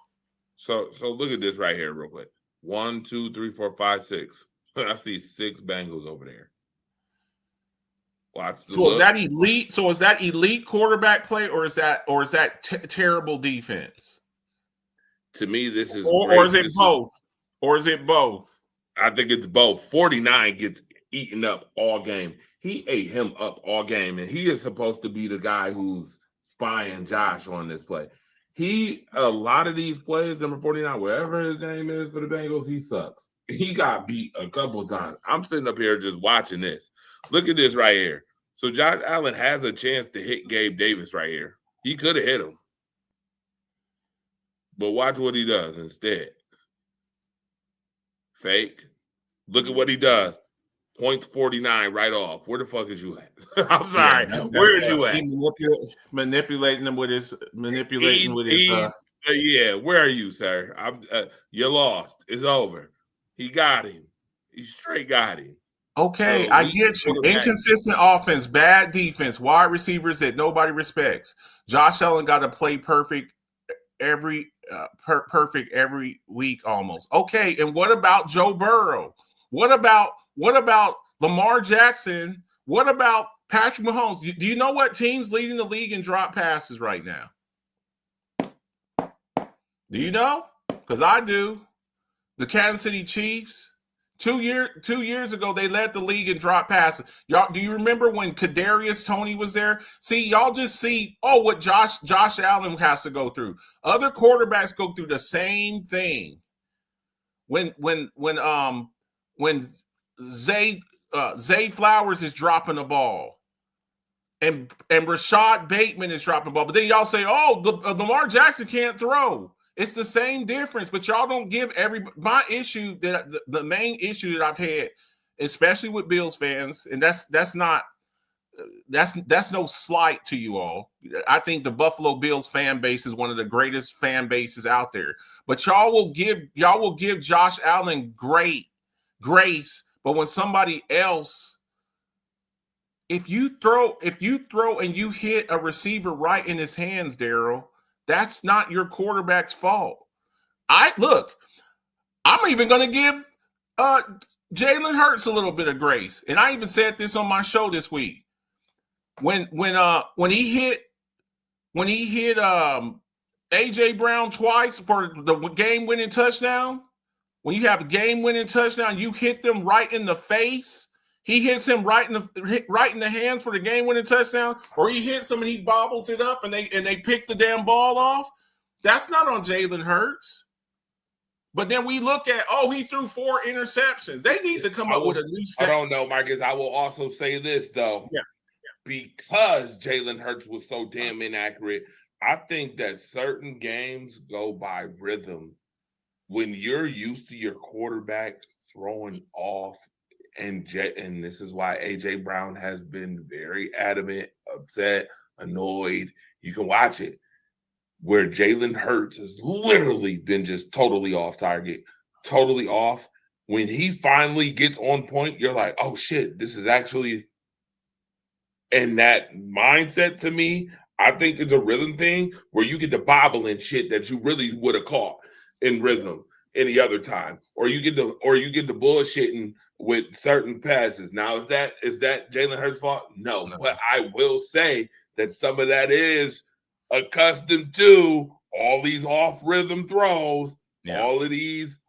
So look at this right here real quick. 1, 2, 3, 4, 5, 6. I see 6 Bengals over there. Watch. So is that elite? So is that elite quarterback play, or is that terrible defense? To me, this is or is it both? Or is it both? I think it's both. 49 gets eaten up all game. He ate him up all game, and he is supposed to be the guy who's spying Josh on this play. A lot of these plays, number 49, whatever his name is for the Bengals, he sucks. He got beat a couple of times. I'm sitting up here just watching this. Look at this right here. So Josh Allen has a chance to hit Gabe Davis right here. He could have hit him. But watch what he does instead. Fake. Look at what he does. Points 49 right off. Where the fuck is you at? I'm sorry. Where are you at? Manipulating with his. Yeah, where are you, sir? You're lost. It's over. He got him. He straight got him. Okay, So I we get you. quarterback. Inconsistent offense, bad defense, wide receivers that nobody respects. Josh Allen got to play perfect perfect every week almost. Okay, and what about Joe Burrow? What about Lamar Jackson? What about Patrick Mahomes? Do you know what team's leading the league in drop passes right now? Do you know? Because I do. The Kansas City Chiefs. 2 years ago, they led the league in drop passes. Y'all, do you remember when Kadarius Toney was there? See, y'all just see, what Josh Allen has to go through. Other quarterbacks go through the same thing. When Zay Flowers is dropping the ball, and Rashad Bateman is dropping the ball, but then y'all say, Lamar Jackson can't throw. It's the same difference, but y'all don't give my issue that the main issue that I've had, especially with Bills fans, and that's no slight to you all. I think the Buffalo Bills fan base is one of the greatest fan bases out there. But y'all will give Josh Allen grace, but when somebody else, if you throw and you hit a receiver right in his hands, Daryl, that's not your quarterback's fault. I'm even going to give Jalen Hurts a little bit of grace, and I even said this on my show this week. When he hit AJ Brown twice for the game-winning touchdown, when you have a game-winning touchdown, you hit them right in the face. He hits him right in the hands for the game-winning touchdown, or he hits him and he bobbles it up and they pick the damn ball off. That's not on Jalen Hurts. But then we look at, he threw 4 interceptions. They need to come up with a new step. I don't know, Marcus. I will also say this, though. Yeah. Because Jalen Hurts was so damn inaccurate, I think that certain games go by rhythm. When you're used to your quarterback throwing off, and this is why AJ Brown has been very adamant, upset, annoyed. You can watch it, where Jalen Hurts has literally been just totally off target, totally off. When he finally gets on point, you're like, oh shit, this is actually. And that mindset, to me, I think it's a rhythm thing where you get the bobble and shit that you really would have caught in rhythm any other time, or you get the bullshitting with certain passes. Now, is that Jalen Hurts' fault? No, but I will say that some of that is accustomed to all these off-rhythm throws, all of these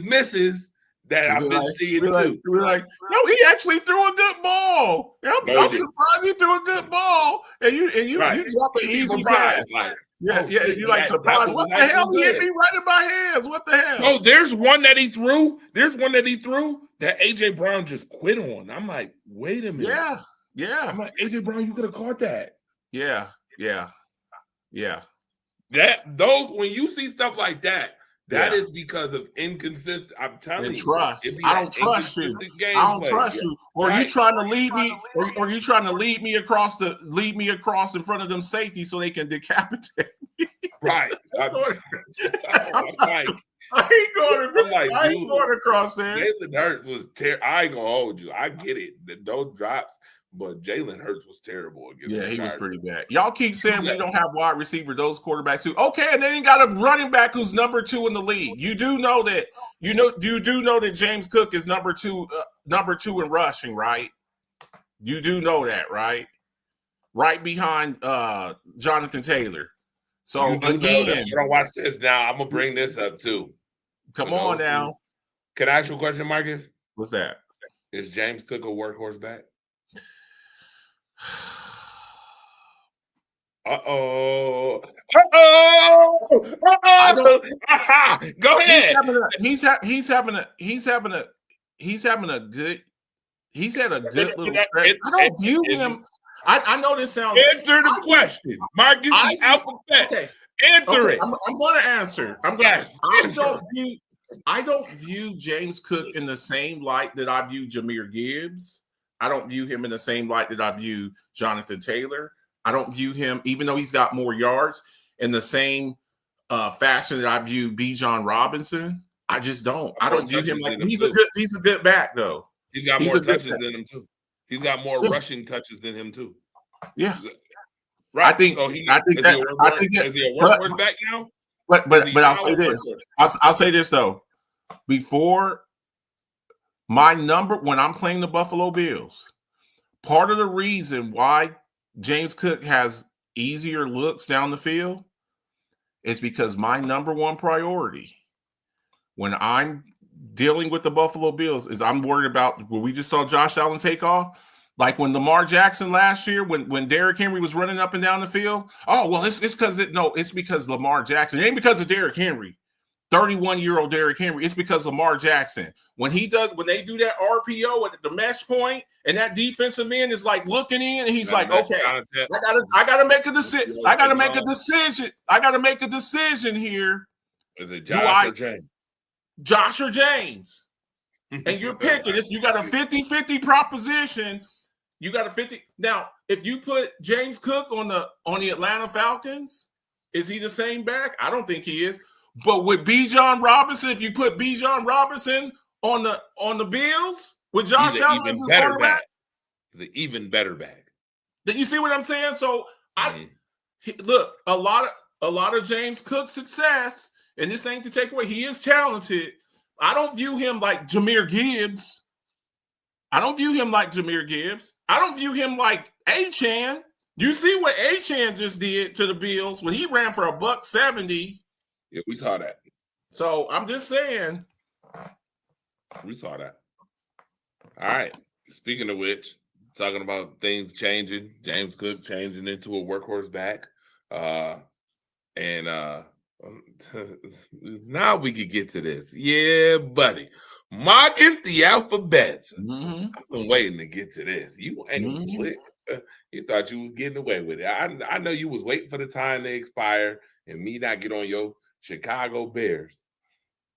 misses that I've been seeing too. We're like, no, he actually threw a good ball. I'm surprised he threw a good ball, and you drop an easy pass. You're like surprised. What the hell? He hit me right in my hands. What the hell? No, there's one that he threw. That AJ Brown just quit on. I'm like, wait a minute. Yeah. I'm like, AJ Brown, you could have caught that. Yeah. When you see stuff like that, that is because of inconsistent. I'm telling you, trust. I don't trust you. Or you trying to lead me, or you trying to lead me across in front of them safety so they can decapitate me. Right. I ain't going across there. Jalen Hurts was terrible. I ain't gonna hold you. I get it. Those drops, but Jalen Hurts was terrible against the Chargers. He was pretty bad. Y'all keep saying we don't have wide receiver, those quarterbacks who and they ain't got a running back who's number 2 in the league. You do know that James Cook is number two in rushing, right? You do know that, right? Right behind Jonathan Taylor. So again, watch this now. I'm gonna bring this up too. Come on now. Can I ask you a question, Marcus? What's that? Is James Cook a workhorse back? Uh-oh. Go ahead. He's had a good little stretch. I don't view him. I know this sounds. Answer the question, Marcus. Alphabet. Answer it. I'm going to answer. I don't view James Cook in the same light that I view Jahmyr Gibbs. I don't view him in the same light that I view Jonathan Taylor. I don't view him, even though he's got more yards, in the same fashion that I view Bijan Robinson. I just don't. I don't view him like he's a good back though. He's got He's more a good touches back. than him too. He's got more Yeah. rushing touches than him too. Yeah. Right. I think so I think that is he a workhorse back now? but I'll say Now a this. workhorse? I'll say this though. Before when I'm playing the Buffalo Bills, part of the reason why James Cook has easier looks down the field is because my number one priority when I'm dealing with the Buffalo Bills is I'm worried about when we just saw Josh Allen take off. Like when Lamar Jackson last year, when Derrick Henry was running up and down the field. Oh, well, it's because Lamar Jackson. It ain't because of Derrick Henry. 31-year-old Derrick Henry. It's because Lamar Jackson. When they do that RPO at the mesh point, and that defensive end is like looking in, and he's like, okay, I gotta make a decision. I gotta make a decision. I gotta make a decision here. Is it Josh or James? Josh or James? And you're picking this. You got a 50-50 proposition. You got a 50. Now, if you put James Cook on the Atlanta Falcons, is he the same back? I don't think he is. But with Bijan Robinson, if you put Bijan Robinson on the Bills with Josh Allen as a quarterback, the even better back. Then you see what I'm saying? So look, a lot of James Cook's success, and this ain't to take away. He is talented. I don't view him like Jahmyr Gibbs. I don't view him like Achane. You see what Achane just did to the Bills when he ran for $170. Yeah, we saw that. So I'm just saying. We saw that. All right. Speaking of which, talking about things changing, James Cook changing into a workhorse back. Now we could get to this. Yeah, buddy. Marcus the Alphabet. Mm-hmm. I've been waiting to get to this. You ain't slick. You thought you was getting away with it. I know you was waiting for the time to expire and me not get on your Chicago Bears.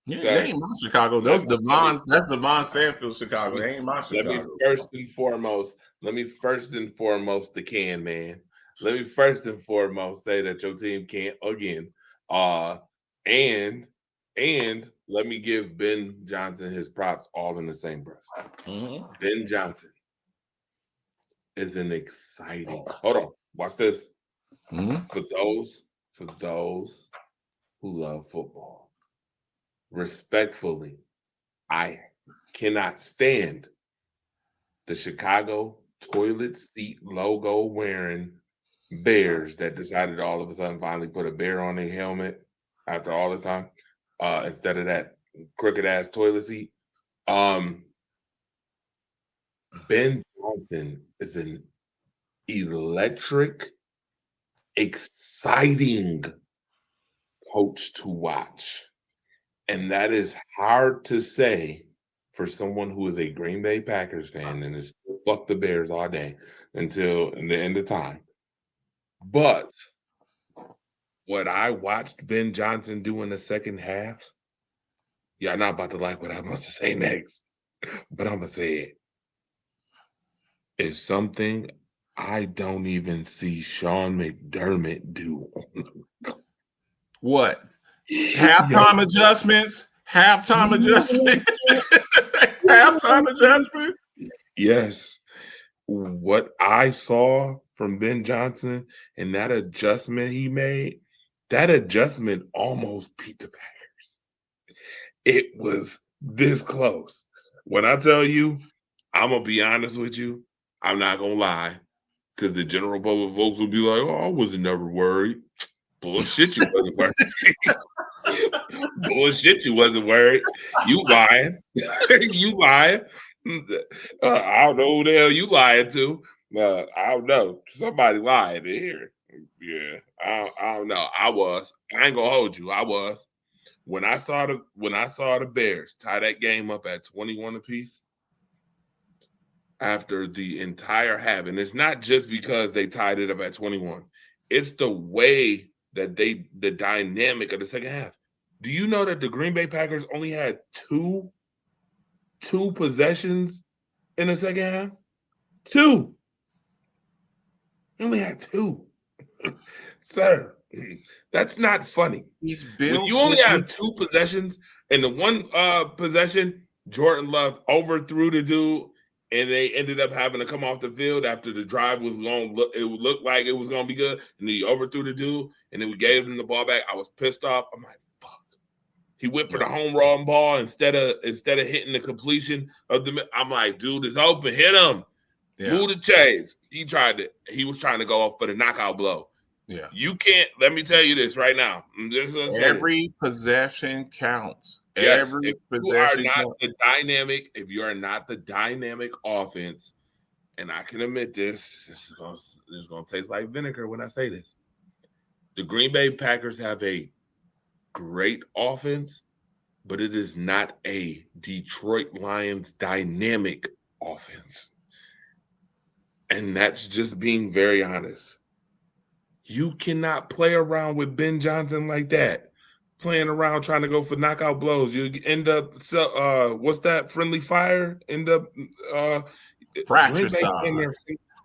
Yeah, they ain't my Chicago. That's Devon Sanfield Chicago. They ain't my Chicago. Let me first and foremost the can man. Let me first and foremost say that your team can't again. And let me give Ben Johnson his props all in the same breath. Mm-hmm. Ben Johnson is an exciting. Hold on, watch this. Mm-hmm. For those who love football, respectfully, I cannot stand the Chicago toilet seat logo wearing Bears that decided all of a sudden finally put a bear on their helmet after all this time, instead of that crooked ass toilet seat. Ben Johnson is an electric, exciting coach to watch. And that is hard to say for someone who is a Green Bay Packers fan and is fuck the Bears all day until the end of time. But what I watched Ben Johnson do in the second half, y'all not about to like what I must say next, but I'm going to say it. It's something I don't even see Sean McDermott do. What? Halftime adjustments? Halftime adjustment? Halftime adjustment? Yes. What I saw from Ben Johnson and that adjustment he made, that adjustment almost beat the Packers. It was this close. When I tell you, I'm going to be honest with you, I'm not going to lie, because the general public folks will be like, oh, I was never worried. Bullshit, you wasn't worried. Bullshit, you wasn't worried. You lying. You lying. I don't know who the hell you lying to. I don't know. Somebody lying here. Yeah, I don't know. I ain't gonna hold you. I was. When I saw the Bears tie that game up at 21 apiece after the entire half, and it's not just because they tied it up at 21. It's the way that the dynamic of the second half. Do you know that the Green Bay Packers only had two possessions in the second half? Two. They only had two. Sir, that's not funny. He's built. When you only have two possessions, and the one possession Jordan Love overthrew the dude, and they ended up having to come off the field after the drive was long. It looked like it was going to be good, and he overthrew the dude, and then we gave him the ball back. I was pissed off. I'm like, fuck. He went for the home run ball instead of hitting the completion of the. I'm like, dude, it's open. Hit him. Yeah. Move the chains. He was trying to go off for the knockout blow. Yeah. You can't. Let me tell you this right now. Every possession counts. Yes, Every if possession you are not counts. the dynamic, if you are not the dynamic offense, and I can admit this is gonna taste like vinegar when I say this. The Green Bay Packers have a great offense, but it is not a Detroit Lions dynamic offense. And that's just being very honest. You cannot play around with Ben Johnson like that. Playing around trying to go for knockout blows. You end up what's that? Friendly fire? End up fracture side.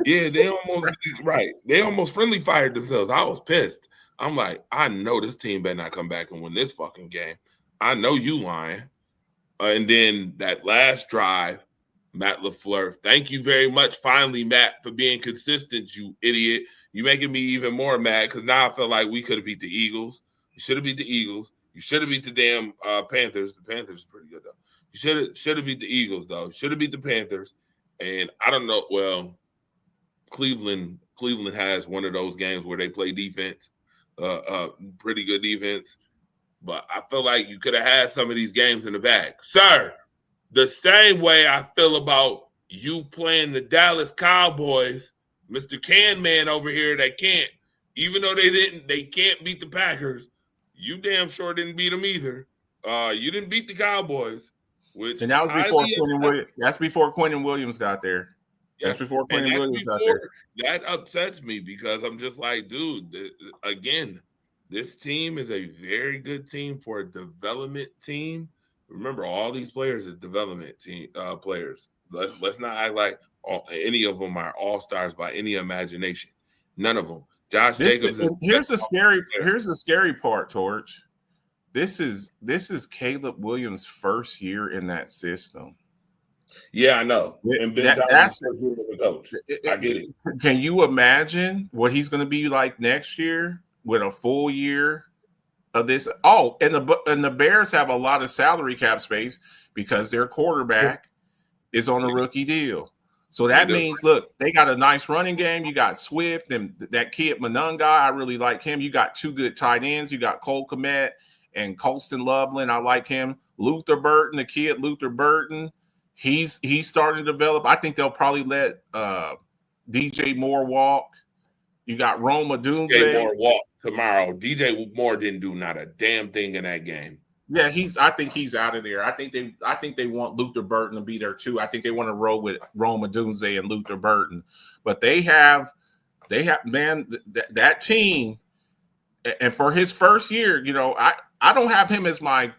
Yeah, they almost right. They almost friendly fired themselves. I was pissed. I'm like, I know this team better not come back and win this fucking game. I know you lying. And then that last drive, Matt LaFleur. Thank you very much, finally, Matt, for being consistent, you idiot. You making me even more mad because now I feel like we could have beat the Eagles. You should have beat the Eagles. You should have beat the damn Panthers. The Panthers are pretty good, though. You should have beat the Eagles, though. Should have beat the Panthers. And I don't know. Well, Cleveland has one of those games where they play defense, pretty good defense. But I feel like you could have had some of these games in the bag. Sir, the same way I feel about you playing the Dallas Cowboys, Mr. Can Man over here that can't, even though they can't beat the Packers, you damn sure didn't beat them either. You didn't beat the Cowboys. And that was before Quentin Williams. That's before Quentin Williams got there. That's before Quentin Williams got there. That upsets me because I'm just like, dude, again, this team is a very good team for a development team. Remember, all these players are development team players. Let's not act like any of them are all-stars by any imagination. None of them. Josh Jacobs here's the scary part, Torch. This is Caleb Williams' first year in that system. Yeah, I know. And Ben Johnson's the coach. I get it. Can you imagine what he's going to be like next year with a full year of this? Oh, and the Bears have a lot of salary cap space because their quarterback is on a rookie deal. So that means, look, they got a nice running game. You got Swift and that kid Mononga. I really like him. You got two good tight ends. You got Cole Kmet and Colston Loveland. I like him. Luther Burton, the kid Luther Burton. He's starting to develop. I think they'll probably let DJ Moore walk. You got Rome Odunze. DJ Moore walk tomorrow. DJ Moore didn't do not a damn thing in that game. Yeah, I think he's out of there. I think they want Luther Burton to be there too. I think they want to roll with Rome Odunze and Luther Burton. But they have man, that team, and for his first year, you know, I don't have him as my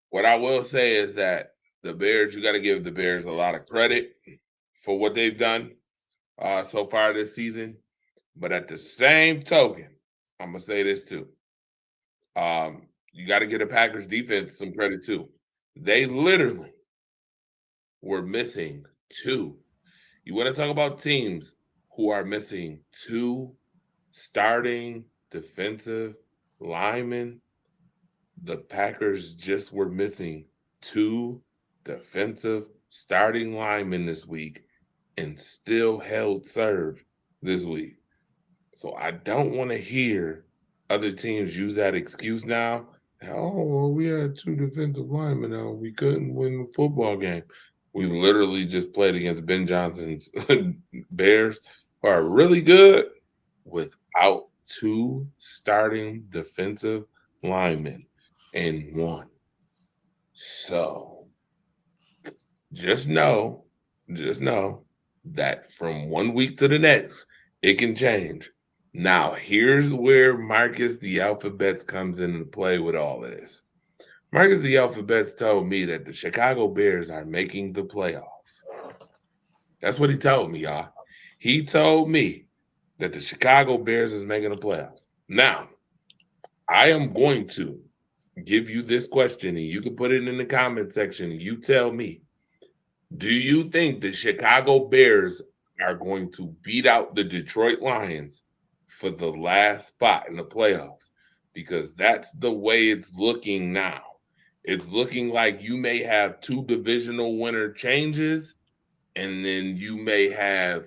What I will say is that the Bears, you got to give the Bears a lot of credit for what they've done so far this season. But at the same token, I'm going to say this too. You got to give the Packers defense some credit too. They literally were missing two. You want to talk about teams who are missing two starting defensive linemen? The Packers just were missing two defensive starting linemen this week and still held serve this week. So I don't want to hear other teams use that excuse now. Oh, well, we had two defensive linemen now. We couldn't win the football game. We literally just played against Ben Johnson's Bears, who are really good without two starting defensive linemen. And one. So just know that from 1 week to the next, it can change. Now, here's where Marcus the Alphabets comes into play with all of this. Marcus the Alphabets told me that the Chicago Bears are making the playoffs. That's what he told me, y'all. He told me that the Chicago Bears is making the playoffs. Now, I am going to give you this question, and you can put it in the comment section, and you tell me, do you think the Chicago Bears are going to beat out the Detroit Lions for the last spot in the playoffs? Because that's the way it's looking now. It's looking like you may have 2 divisional winner changes, and then you may have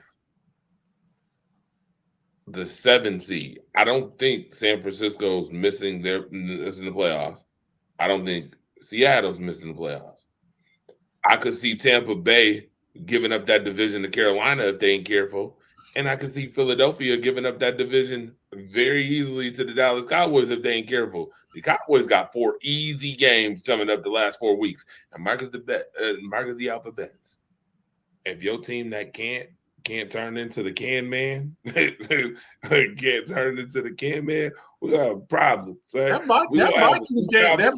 the 7 seed. I don't think San Francisco's missing in the playoffs. I don't think Seattle's missing the playoffs. I could see Tampa Bay giving up that division to Carolina if they ain't careful. And I could see Philadelphia giving up that division very easily to the Dallas Cowboys if they ain't careful. The Cowboys got 4 easy games coming up the last 4 weeks. And Marcus the alphabets. If your team that can't turn into the can man, can't turn into the can man, we got a problem, sir. That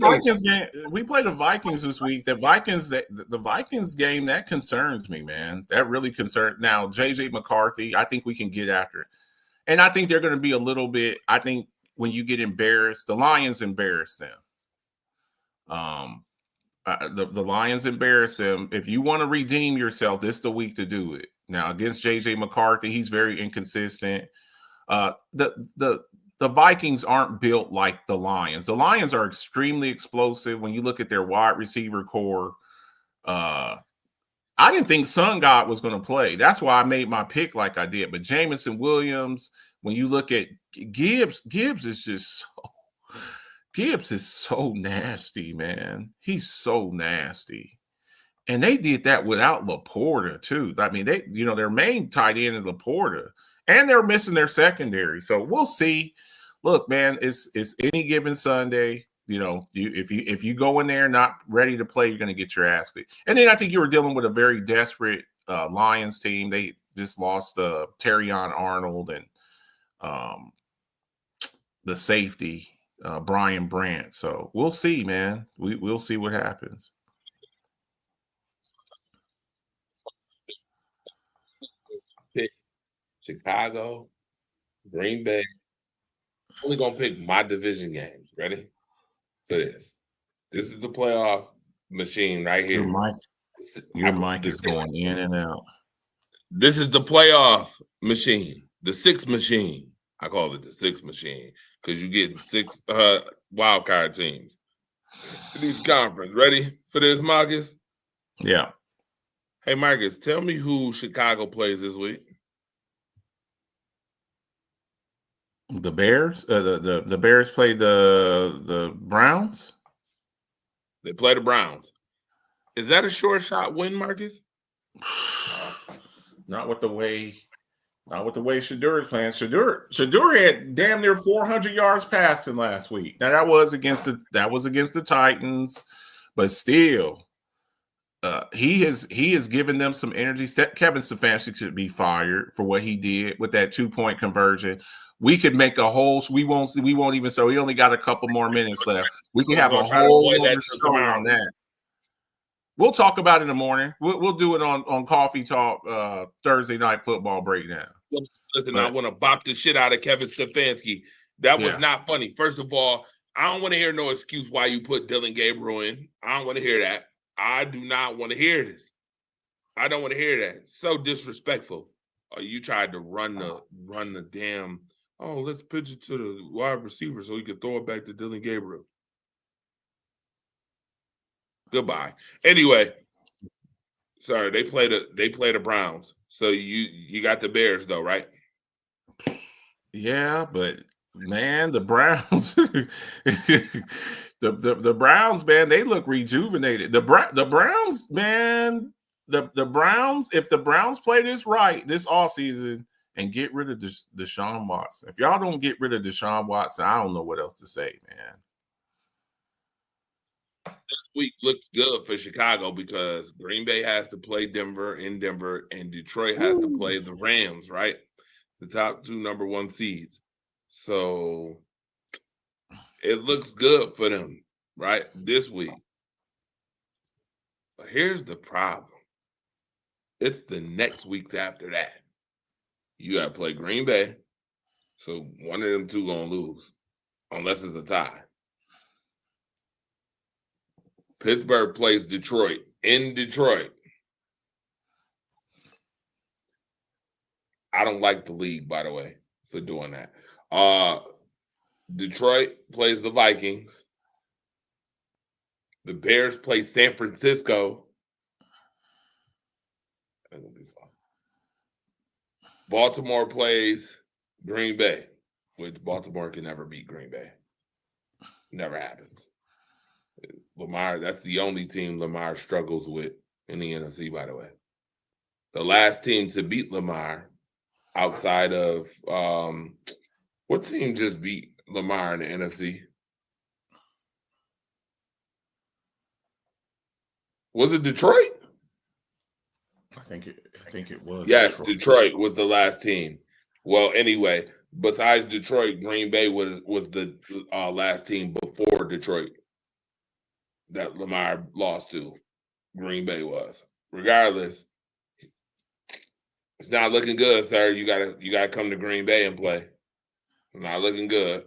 Vikings game, we played the Vikings this week. The Vikings game, that concerns me, man. That really concerns. Now, JJ McCarthy, I think we can get after it. And I think they're going to be a little bit, I think when you get embarrassed, the Lions embarrass them. The Lions embarrass them. If you want to redeem yourself, this is the week to do it. Now, against JJ McCarthy, he's very inconsistent. The Vikings aren't built like the Lions. The Lions are extremely explosive. When you look at their wide receiver core, I didn't think Sun God was going to play. That's why I made my pick like I did. But Jameson Williams, when you look at Gibbs is just Gibbs is so nasty, man. He's so nasty. And they did that without Laporta, too. I mean, their main tight end is Laporta, and they're missing their secondary. So we'll see. Look, man, it's any given Sunday. If you go in there not ready to play, you're going to get your ass beat. And then I think you were dealing with a very desperate Lions team. They just lost Terrion Arnold and the safety, Brian Brandt. So we'll see, man. We'll see what happens. Chicago, Green Bay. I'm only gonna pick my division games. Ready for this? This is the playoff machine right here. Your mic is going in and out. This is the playoff machine, the 6 machine. I call it the 6 machine because you get 6 wild card teams in each conference. Ready for this, Marcus? Yeah. Hey, Marcus, tell me who Chicago plays this week. The Bears, the Bears play the Browns. They play the Browns. Is that a short shot win, Marcus? Not with the way Shedeur is playing. Shedeur had damn near 400 yards passing last week. Now that was against the Titans, but still, he has given them some energy. Kevin Stefanski should be fired for what he did with that 2-point conversion. We could make a whole. We won't even. So he only got a couple more minutes left. We can have a whole other show on that. We'll talk about it in the morning. We'll do it on Coffee Talk Thursday night football breakdown. Listen, I want to bop the shit out of Kevin Stefanski. That was not funny. First of all, I don't want to hear no excuse why you put Dylan Gabriel in. I don't want to hear that. I do not want to hear this. I don't want to hear that. So disrespectful. You tried to run the damn. Oh, let's pitch it to the wide receiver so he can throw it back to Dylan Gabriel. Goodbye. Anyway, sorry, they play the Browns. So you got the Bears though, right? Yeah, but man, the Browns, the Browns, man, they look rejuvenated. The Browns, man, the Browns. If the Browns play this right this offseason and get rid of Deshaun Watson, if y'all don't get rid of Deshaun Watson, I don't know what else to say, man. This week looks good for Chicago because Green Bay has to play Denver in Denver, and Detroit has to play the Rams, right? The top 2 number 1 seeds. So it looks good for them, right? This week. But here's the problem. It's the next weeks after that. You got to play Green Bay. So one of them two going to lose unless it's a tie. Pittsburgh plays Detroit in Detroit. I don't like the league, by the way, for doing that. Detroit plays the Vikings. The Bears play San Francisco. That will be fun. Baltimore plays Green Bay, which Baltimore can never beat Green Bay. Never happens. Lamar, that's the only team Lamar struggles with in the NFC, by the way. The last team to beat Lamar outside of what team just beat Lamar in the NFC? Was it Detroit? I think it was. Yes, Detroit was the last team. Well, anyway, besides Detroit, Green Bay was the last team before Detroit that Lamar lost to. Green Bay was. Regardless, it's not looking good, sir. You gotta come to Green Bay and play. It's not looking good.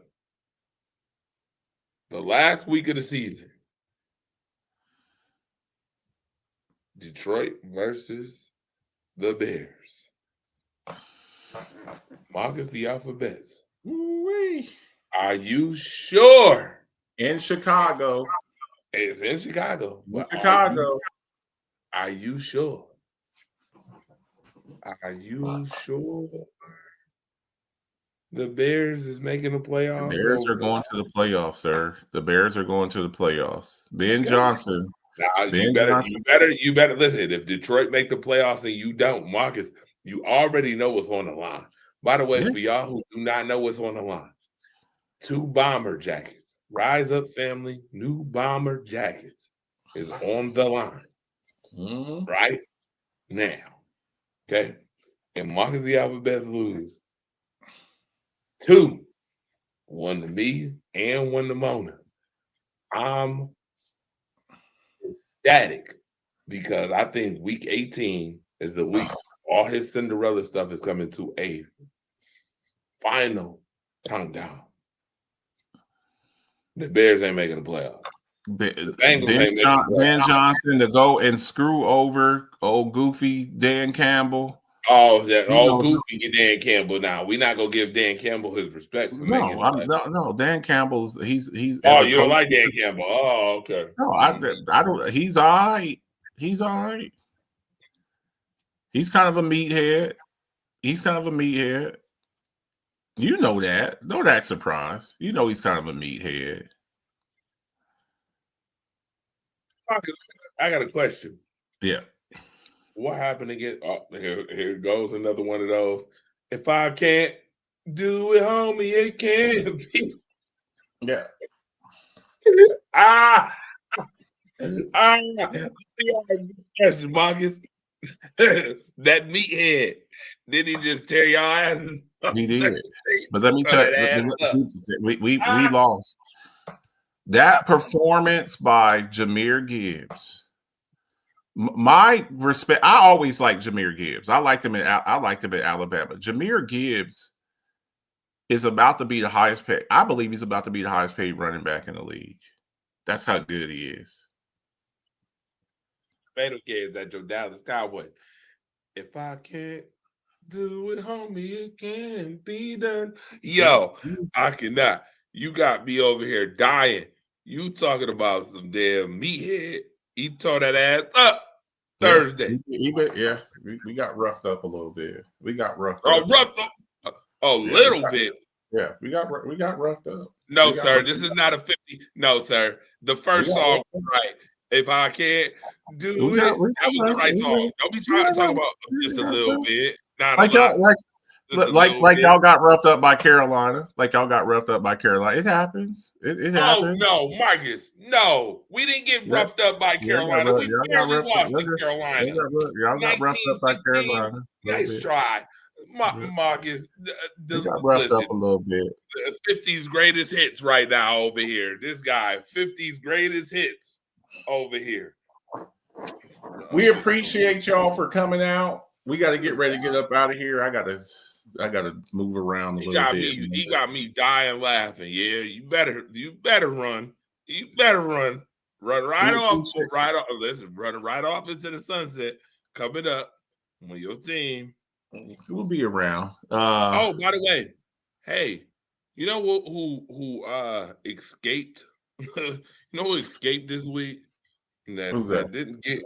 The last week of the season, Detroit versus the Bears. Marcus the alphabets. Ooh-wee. Are you sure? In Chicago. It's in Chicago. In Chicago. Are you sure? Are you sure? The Bears is making the playoffs. The Bears are going to the playoffs, sir. The Bears are going to the playoffs. Ben Johnson. Now, you better listen. If Detroit make the playoffs and you don't, Marcus, you already know what's on the line. By the way, for y'all who do not know what's on the line, 2 bomber jackets. Rise Up family, new bomber jackets is on the line. Right now. Okay. And Marcus the alphabets lose 2. 1 to me and 1 to Mona. I'm ecstatic because I think week 18 is the week all his Cinderella stuff is coming to a final countdown. The Bears ain't making the playoffs. Ben Johnson to go and screw over old goofy Dan Campbell. Oh, that old goofy Dan Campbell. Now we're not gonna give Dan Campbell his respect for no. Dan Campbell's he's. Oh, you don't like Dan Campbell? Oh, okay. No, I don't. He's all right. He's all right. He's kind of a meathead. You know that. No, that's surprise. You know he's kind of a meathead. I got a question. Yeah. What happened again? Oh, here goes another one of those. If I can't do it, homie, it can't be. Yeah. Question, Marcus. That meathead. Did he just tear your ass? He did. But let me tell you, we lost. That performance by Jahmyr Gibbs. My respect. I always liked Jahmyr Gibbs. I liked him at Alabama. Jahmyr Gibbs is about to be the highest paid. I believe he's about to be the highest paid running back in the league. That's how good he is. Tomato Gibbs at your Dallas Cowboys. If I can't do it, homie, it can't be done. Yo, I cannot. You got me over here dying. You talking about some damn meathead. He tore that ass up Thursday. We got roughed up a little bit. Roughed up a little bit. Yeah, we got roughed up. No, sir, this is not a 50. No, sir. The first song was right. If I can't do it, that was the right song. Don't be trying to talk about just a little bit. Like y'all got roughed up by Carolina. It happens. It happens. Oh no, Marcus. No, we didn't get roughed up by Carolina. We barely lost to Carolina. Y'all got roughed up by Carolina. Nice try, Marcus. We got roughed up a little bit. 50's greatest hits right now over here. This guy, 50's greatest hits over here. We appreciate y'all for coming out. We got to get ready to get up out of here. I gotta move around a little bit. He got me dying laughing. Yeah, you better run. You better run. Run right off. Listen, run right off into the sunset. Coming up on your team. We'll be around. Oh, by the way, hey, you know who escaped? You know who escaped this week? Who's that? Didn't get.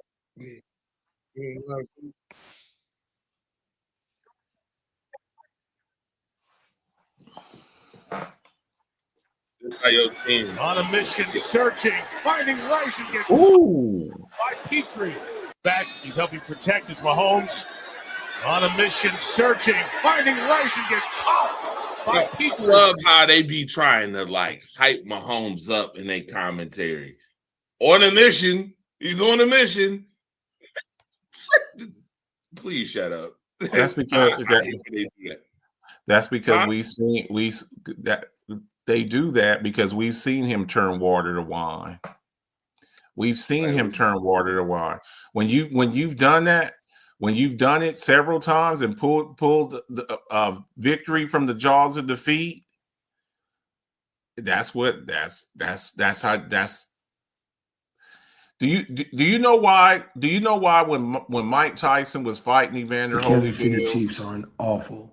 Your team. On a mission, searching, finding Rice and gets by Petrie. Back, he's helping protect his Mahomes. On a mission, searching, finding Rice and gets popped by Petrie. I love how they be trying to like hype Mahomes up in their commentary. On a mission, he's on a mission. Please shut up. That's because that's because they do that because we've seen him turn water to wine. We've seen him turn water to wine. When you've done that, when you've done it several times and pulled the victory from the jaws of defeat, that's how. Do you know why? Do you know why when Mike Tyson was fighting Evander Holyfield? The Kansas City Chiefs are an awful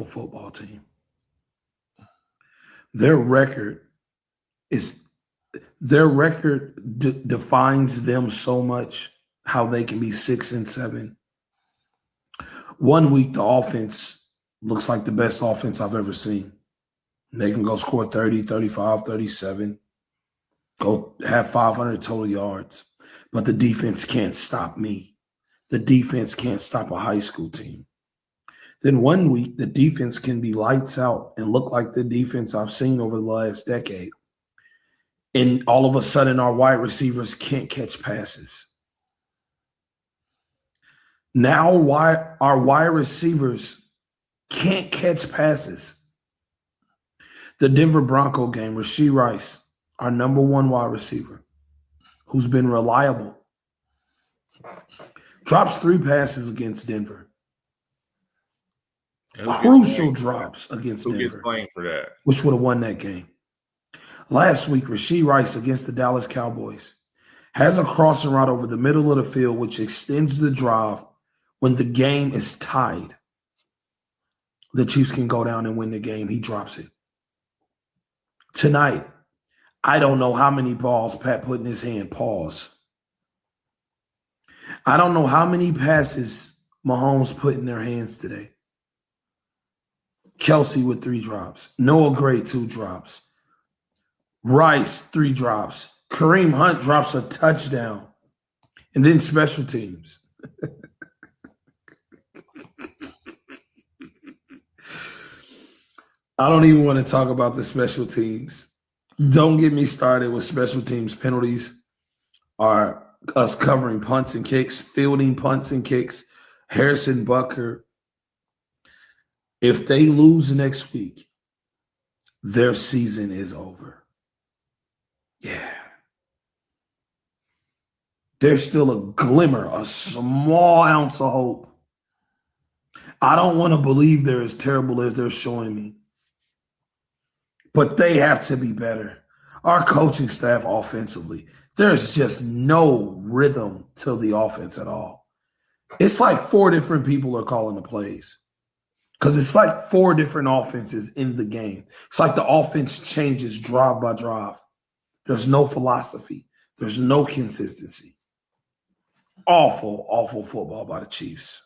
football team. Their record defines them so much. How they can be 6-7. 1 week the offense looks like the best offense I've ever seen. They can go score 30, 35, 37, go have 500 total yards. But the defense can't stop me. The defense can't stop a high school team. Then 1 week the defense can be lights out and look like the defense I've seen over the last decade. And all of a sudden our wide receivers can't catch passes. Now why our wide receivers can't catch passes. The Denver Bronco game, Rashee Rice, our number one wide receiver, who's been reliable, drops 3 passes against Denver. Crucial drops against Denver. Who gets blamed for that? Which would have won that game. Last week, Rashee Rice against the Dallas Cowboys has a crossing route over the middle of the field, which extends the drive. When the game is tied, the Chiefs can go down and win the game. He drops it. Tonight, I don't know how many balls Pat put in his hand. Pause. I don't know how many passes Mahomes put in their hands today. Kelsey with 3 drops. Noah Gray, 2 drops. Rice, 3 drops. Kareem Hunt drops a touchdown. And then special teams. I don't even want to talk about the special teams. Don't get me started with special teams penalties. Are us covering punts and kicks, fielding punts and kicks. Harrison Butker. If they lose next week, their season is over. Yeah. There's still a glimmer, a small ounce of hope. I don't want to believe they're as terrible as they're showing me. But they have to be better. Our coaching staff offensively, there's just no rhythm to the offense at all. It's like 4 different people are calling the plays. Because it's like 4 different offenses in the game. It's like the offense changes drive by drive. There's no philosophy. There's no consistency. Awful, awful football by the Chiefs.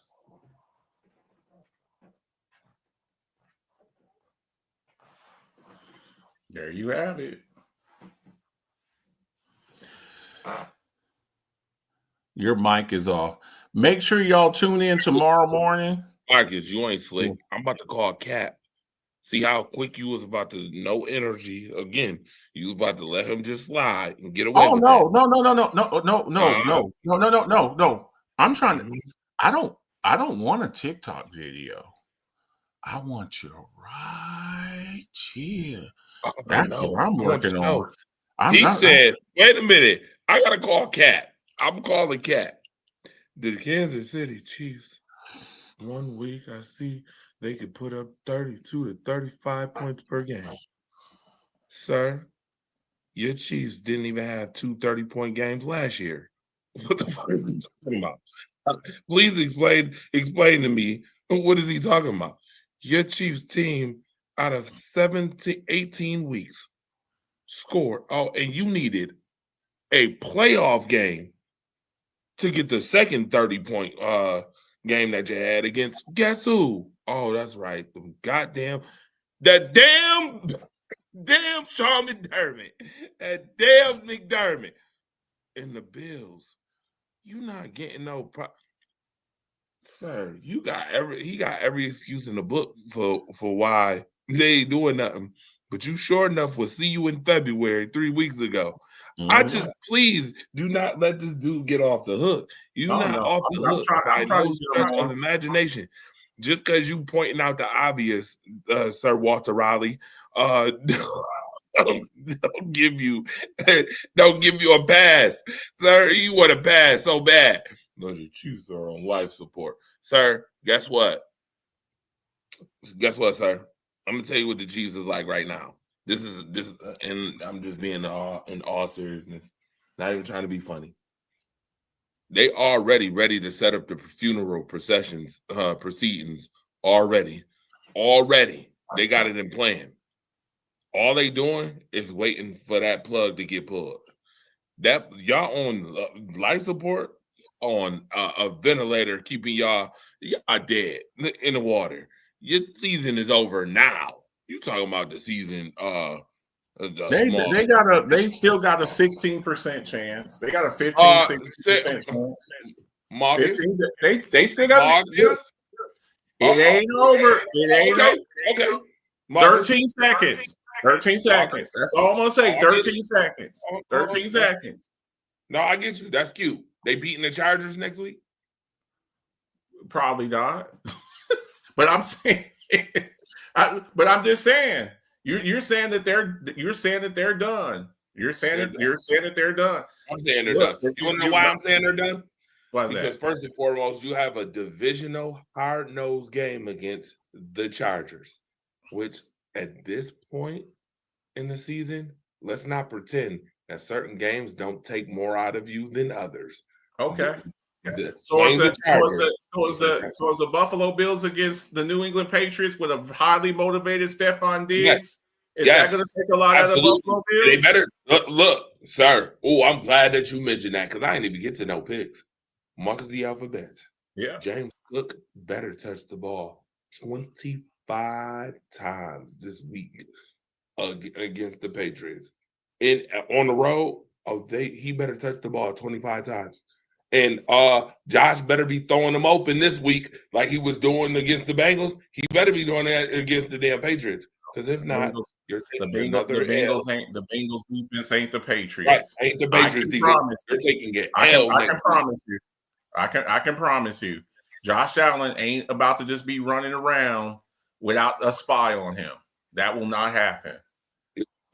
There you have it. Your mic is off. Make sure y'all tune in tomorrow morning. Marcus, you ain't slick. I'm about to call Cap. See how quick you was about to no energy. Again, you was about to let him just slide and get away. Oh with no, that. no. I'm trying to I don't want a TikTok video. I want you right here. That's what I'm working on. He said, wait a minute. I gotta call Cat. I'm calling Cat. The Kansas City Chiefs. 1 week, I see they could put up 32 to 35 points per game. Sir, your Chiefs didn't even have 2 30-point games last year. What the fuck is he talking about? Please explain to me, what is he talking about? Your Chiefs team out of 18 weeks scored. Oh, and you needed a playoff game to get the second 30-point game that you had against guess who? Oh, that's right. Damn Sean McDermott. That damn McDermott. And the Bills. You not getting no sir, he got every excuse in the book for why they ain't doing nothing. But you sure enough will see you in February 3 weeks ago. I just please do not let this dude get off the hook. Off the hook by no stretch of imagination. Just because you pointing out the obvious, Sir Walter Raleigh, don't give you a pass, sir. You want a pass so bad. No, the Chiefs are on life support, sir. Guess what, sir? I'm gonna tell you what the Chiefs is like right now. This is, and I'm just being in all seriousness, not even trying to be funny. They already ready to set up the funeral proceedings already. They got it in plan. All they doing is waiting for that plug to get pulled. That y'all on life support, on a ventilator, keeping y'all dead in the water. Your season is over now. You talking about the season? They still got a 16% chance. They got a 16% chance. Marcus, 15, they still got Marcus. It ain't over. It ain't okay. Marcus. 13 seconds. 13 seconds. That's all I'm gonna say. 13 seconds. 13 seconds. No, I get you. That's cute. They beating the Chargers next week? Probably not. But I'm saying, but I'm just saying. You're saying that they're done. You're saying that they're done. I'm saying they're done. You want to know why I'm saying they're done? Because first and foremost, you have a divisional hard-nosed game against the Chargers, which at this point in the season, let's not pretend that certain games don't take more out of you than others. Okay. So is the Buffalo Bills against the New England Patriots with a highly motivated Stephon Diggs? Yes. Is that going to take a lot out of the Buffalo Bills? They better look, sir. Oh, I'm glad that you mentioned that because I didn't even get to no picks. Marcus the alphabet. Yeah. James Cook better touch the ball 25 times this week against the Patriots. On the road, he better touch the ball 25 times. And Josh better be throwing them open this week like he was doing against the Bengals. He better be doing that against the damn Patriots. Because if not, you're taking the Bengals defense ain't the Patriots. Right, ain't the Patriots defense. You're taking it. I can promise you. I can promise you. Josh Allen ain't about to just be running around without a spy on him. That will not happen.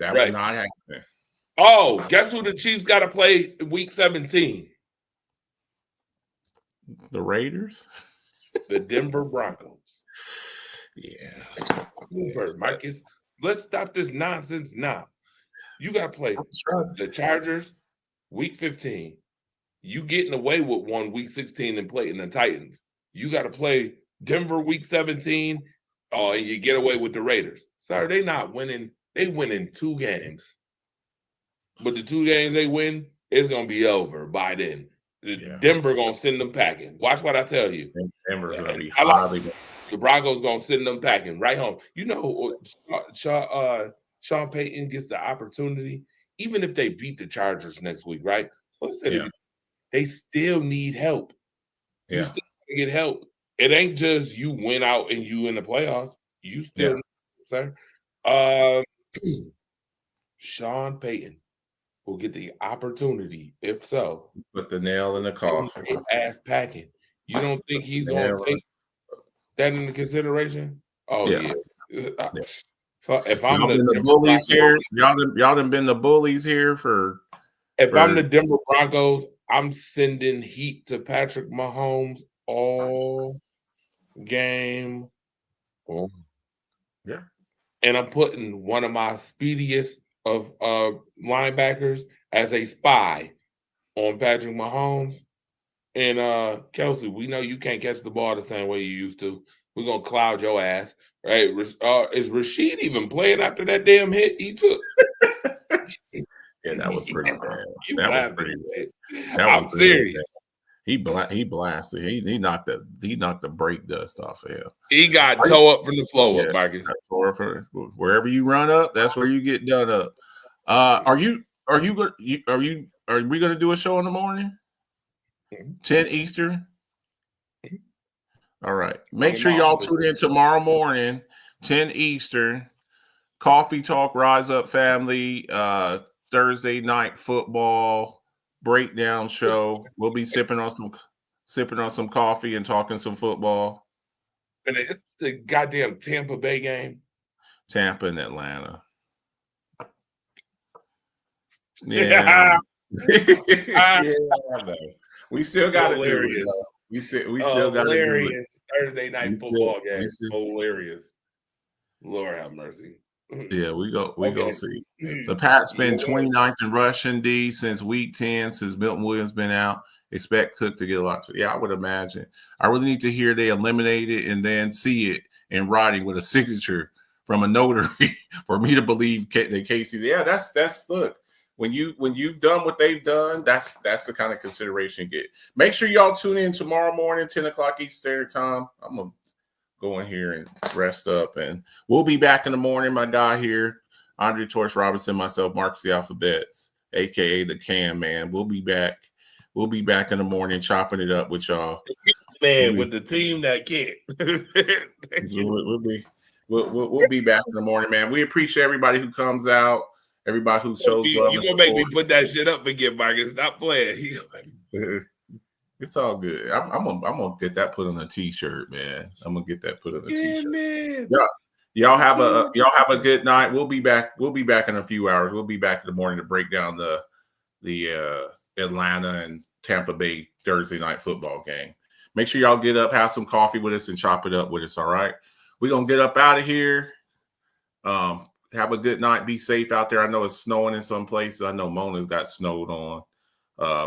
That will not happen. Oh, guess who the Chiefs got to play week 17? The Raiders? The Denver Broncos. Yeah. First, Marcus, let's stop this nonsense now. You got to play the Chargers week 15. You getting away with one week 16 and playing the Titans. You got to play Denver week 17, and you get away with the Raiders. Sorry, they not winning. They winning 2 games. But the 2 games they win, it's going to be over by then. Denver going to send them packing. Watch what I tell you. Denver's going to be highly. The Broncos going to send them packing right home. You know, Sean Payton gets the opportunity, even if they beat the Chargers next week, right? They still need help. Yeah. You still get help. It ain't just you win out and you in the playoffs. You still need help, sir. Sean Payton will get the opportunity, if so. Put the nail in the coffin. Ass packing. You don't think he's going to take that into consideration? Oh, yeah. If I'm the bullies here, y'all done been the bullies here for If I'm the Denver Broncos, I'm sending heat to Patrick Mahomes all game long. Yeah. And I'm putting one of my speediest of linebackers as a spy on Patrick Mahomes. And Kelsey, we know you can't catch the ball the same way you used to. We're gonna cloud your ass, right? Is Rashid even playing after that damn hit he took? Yeah, that was pretty bad. You That was laughing pretty at bad. it. That I'm was pretty serious. bad. He blasted. He knocked the brake dust off of him. He got toe up from the flow up, Yeah. Marcus. Wherever you run up, that's where you get done up. Are we gonna do a show in the morning? 10 Eastern. All right. Make sure y'all tune in tomorrow morning, 10 Eastern. Coffee Talk, Rise Up Family, Thursday night football breakdown show. We'll be sipping on some coffee and talking some football. And it's the goddamn Tampa Bay game. Tampa and Atlanta. Yeah. Yeah, man. We still got to do it. We still got to do it. Thursday night football game. Hilarious. Lord have mercy. Yeah, we go see. The Pats been 29th in rushing D since week 10, since Milton Williams been out. Expect Cook to get a lot. Yeah, I would imagine. I really need to hear they eliminated and then see it in writing with a signature from a notary for me to believe that Casey. Yeah, that's look. When you've done what they've done, that's the kind of consideration you get. Make sure y'all tune in tomorrow morning, 10 o'clock Eastern Standard Time. I'm gonna go in here and rest up, and we'll be back in the morning. My guy here, Andre Torch Robinson, myself, Marcus the Alphabets, aka the Cam Man. We'll be back. We'll be back in the morning, chopping it up with y'all. Man, with the team that can't. We'll be back in the morning, man. We appreciate everybody who comes out, everybody who shows love. You gonna make me put that shit up again, Marcus? Stop playing. It's all good. I'm gonna get that put on a t-shirt, man. I'm gonna get that put on a t-shirt. Man. Yeah. Y'all have a good night. We'll be back in a few hours. We'll be back in the morning to break down the Atlanta and Tampa Bay Thursday night football game. Make sure y'all get up, have some coffee with us, and chop it up with us. All right. We're gonna get up out of here. Have a good night. Be safe out there. I know it's snowing in some places. I know Mona's got snowed on.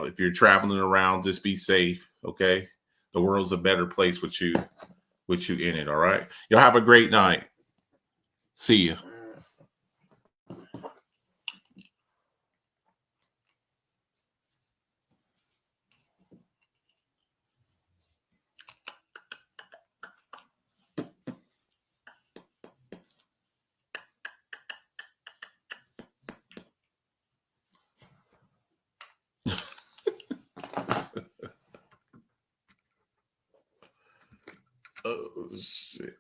If you're traveling around, just be safe. Okay. The world's a better place with you in it. All right. Y'all have a great night. See you. Oh, shit.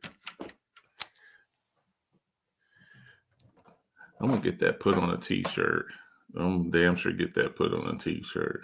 I'm going to get that put on a t-shirt. I'm damn sure get that put on a t-shirt.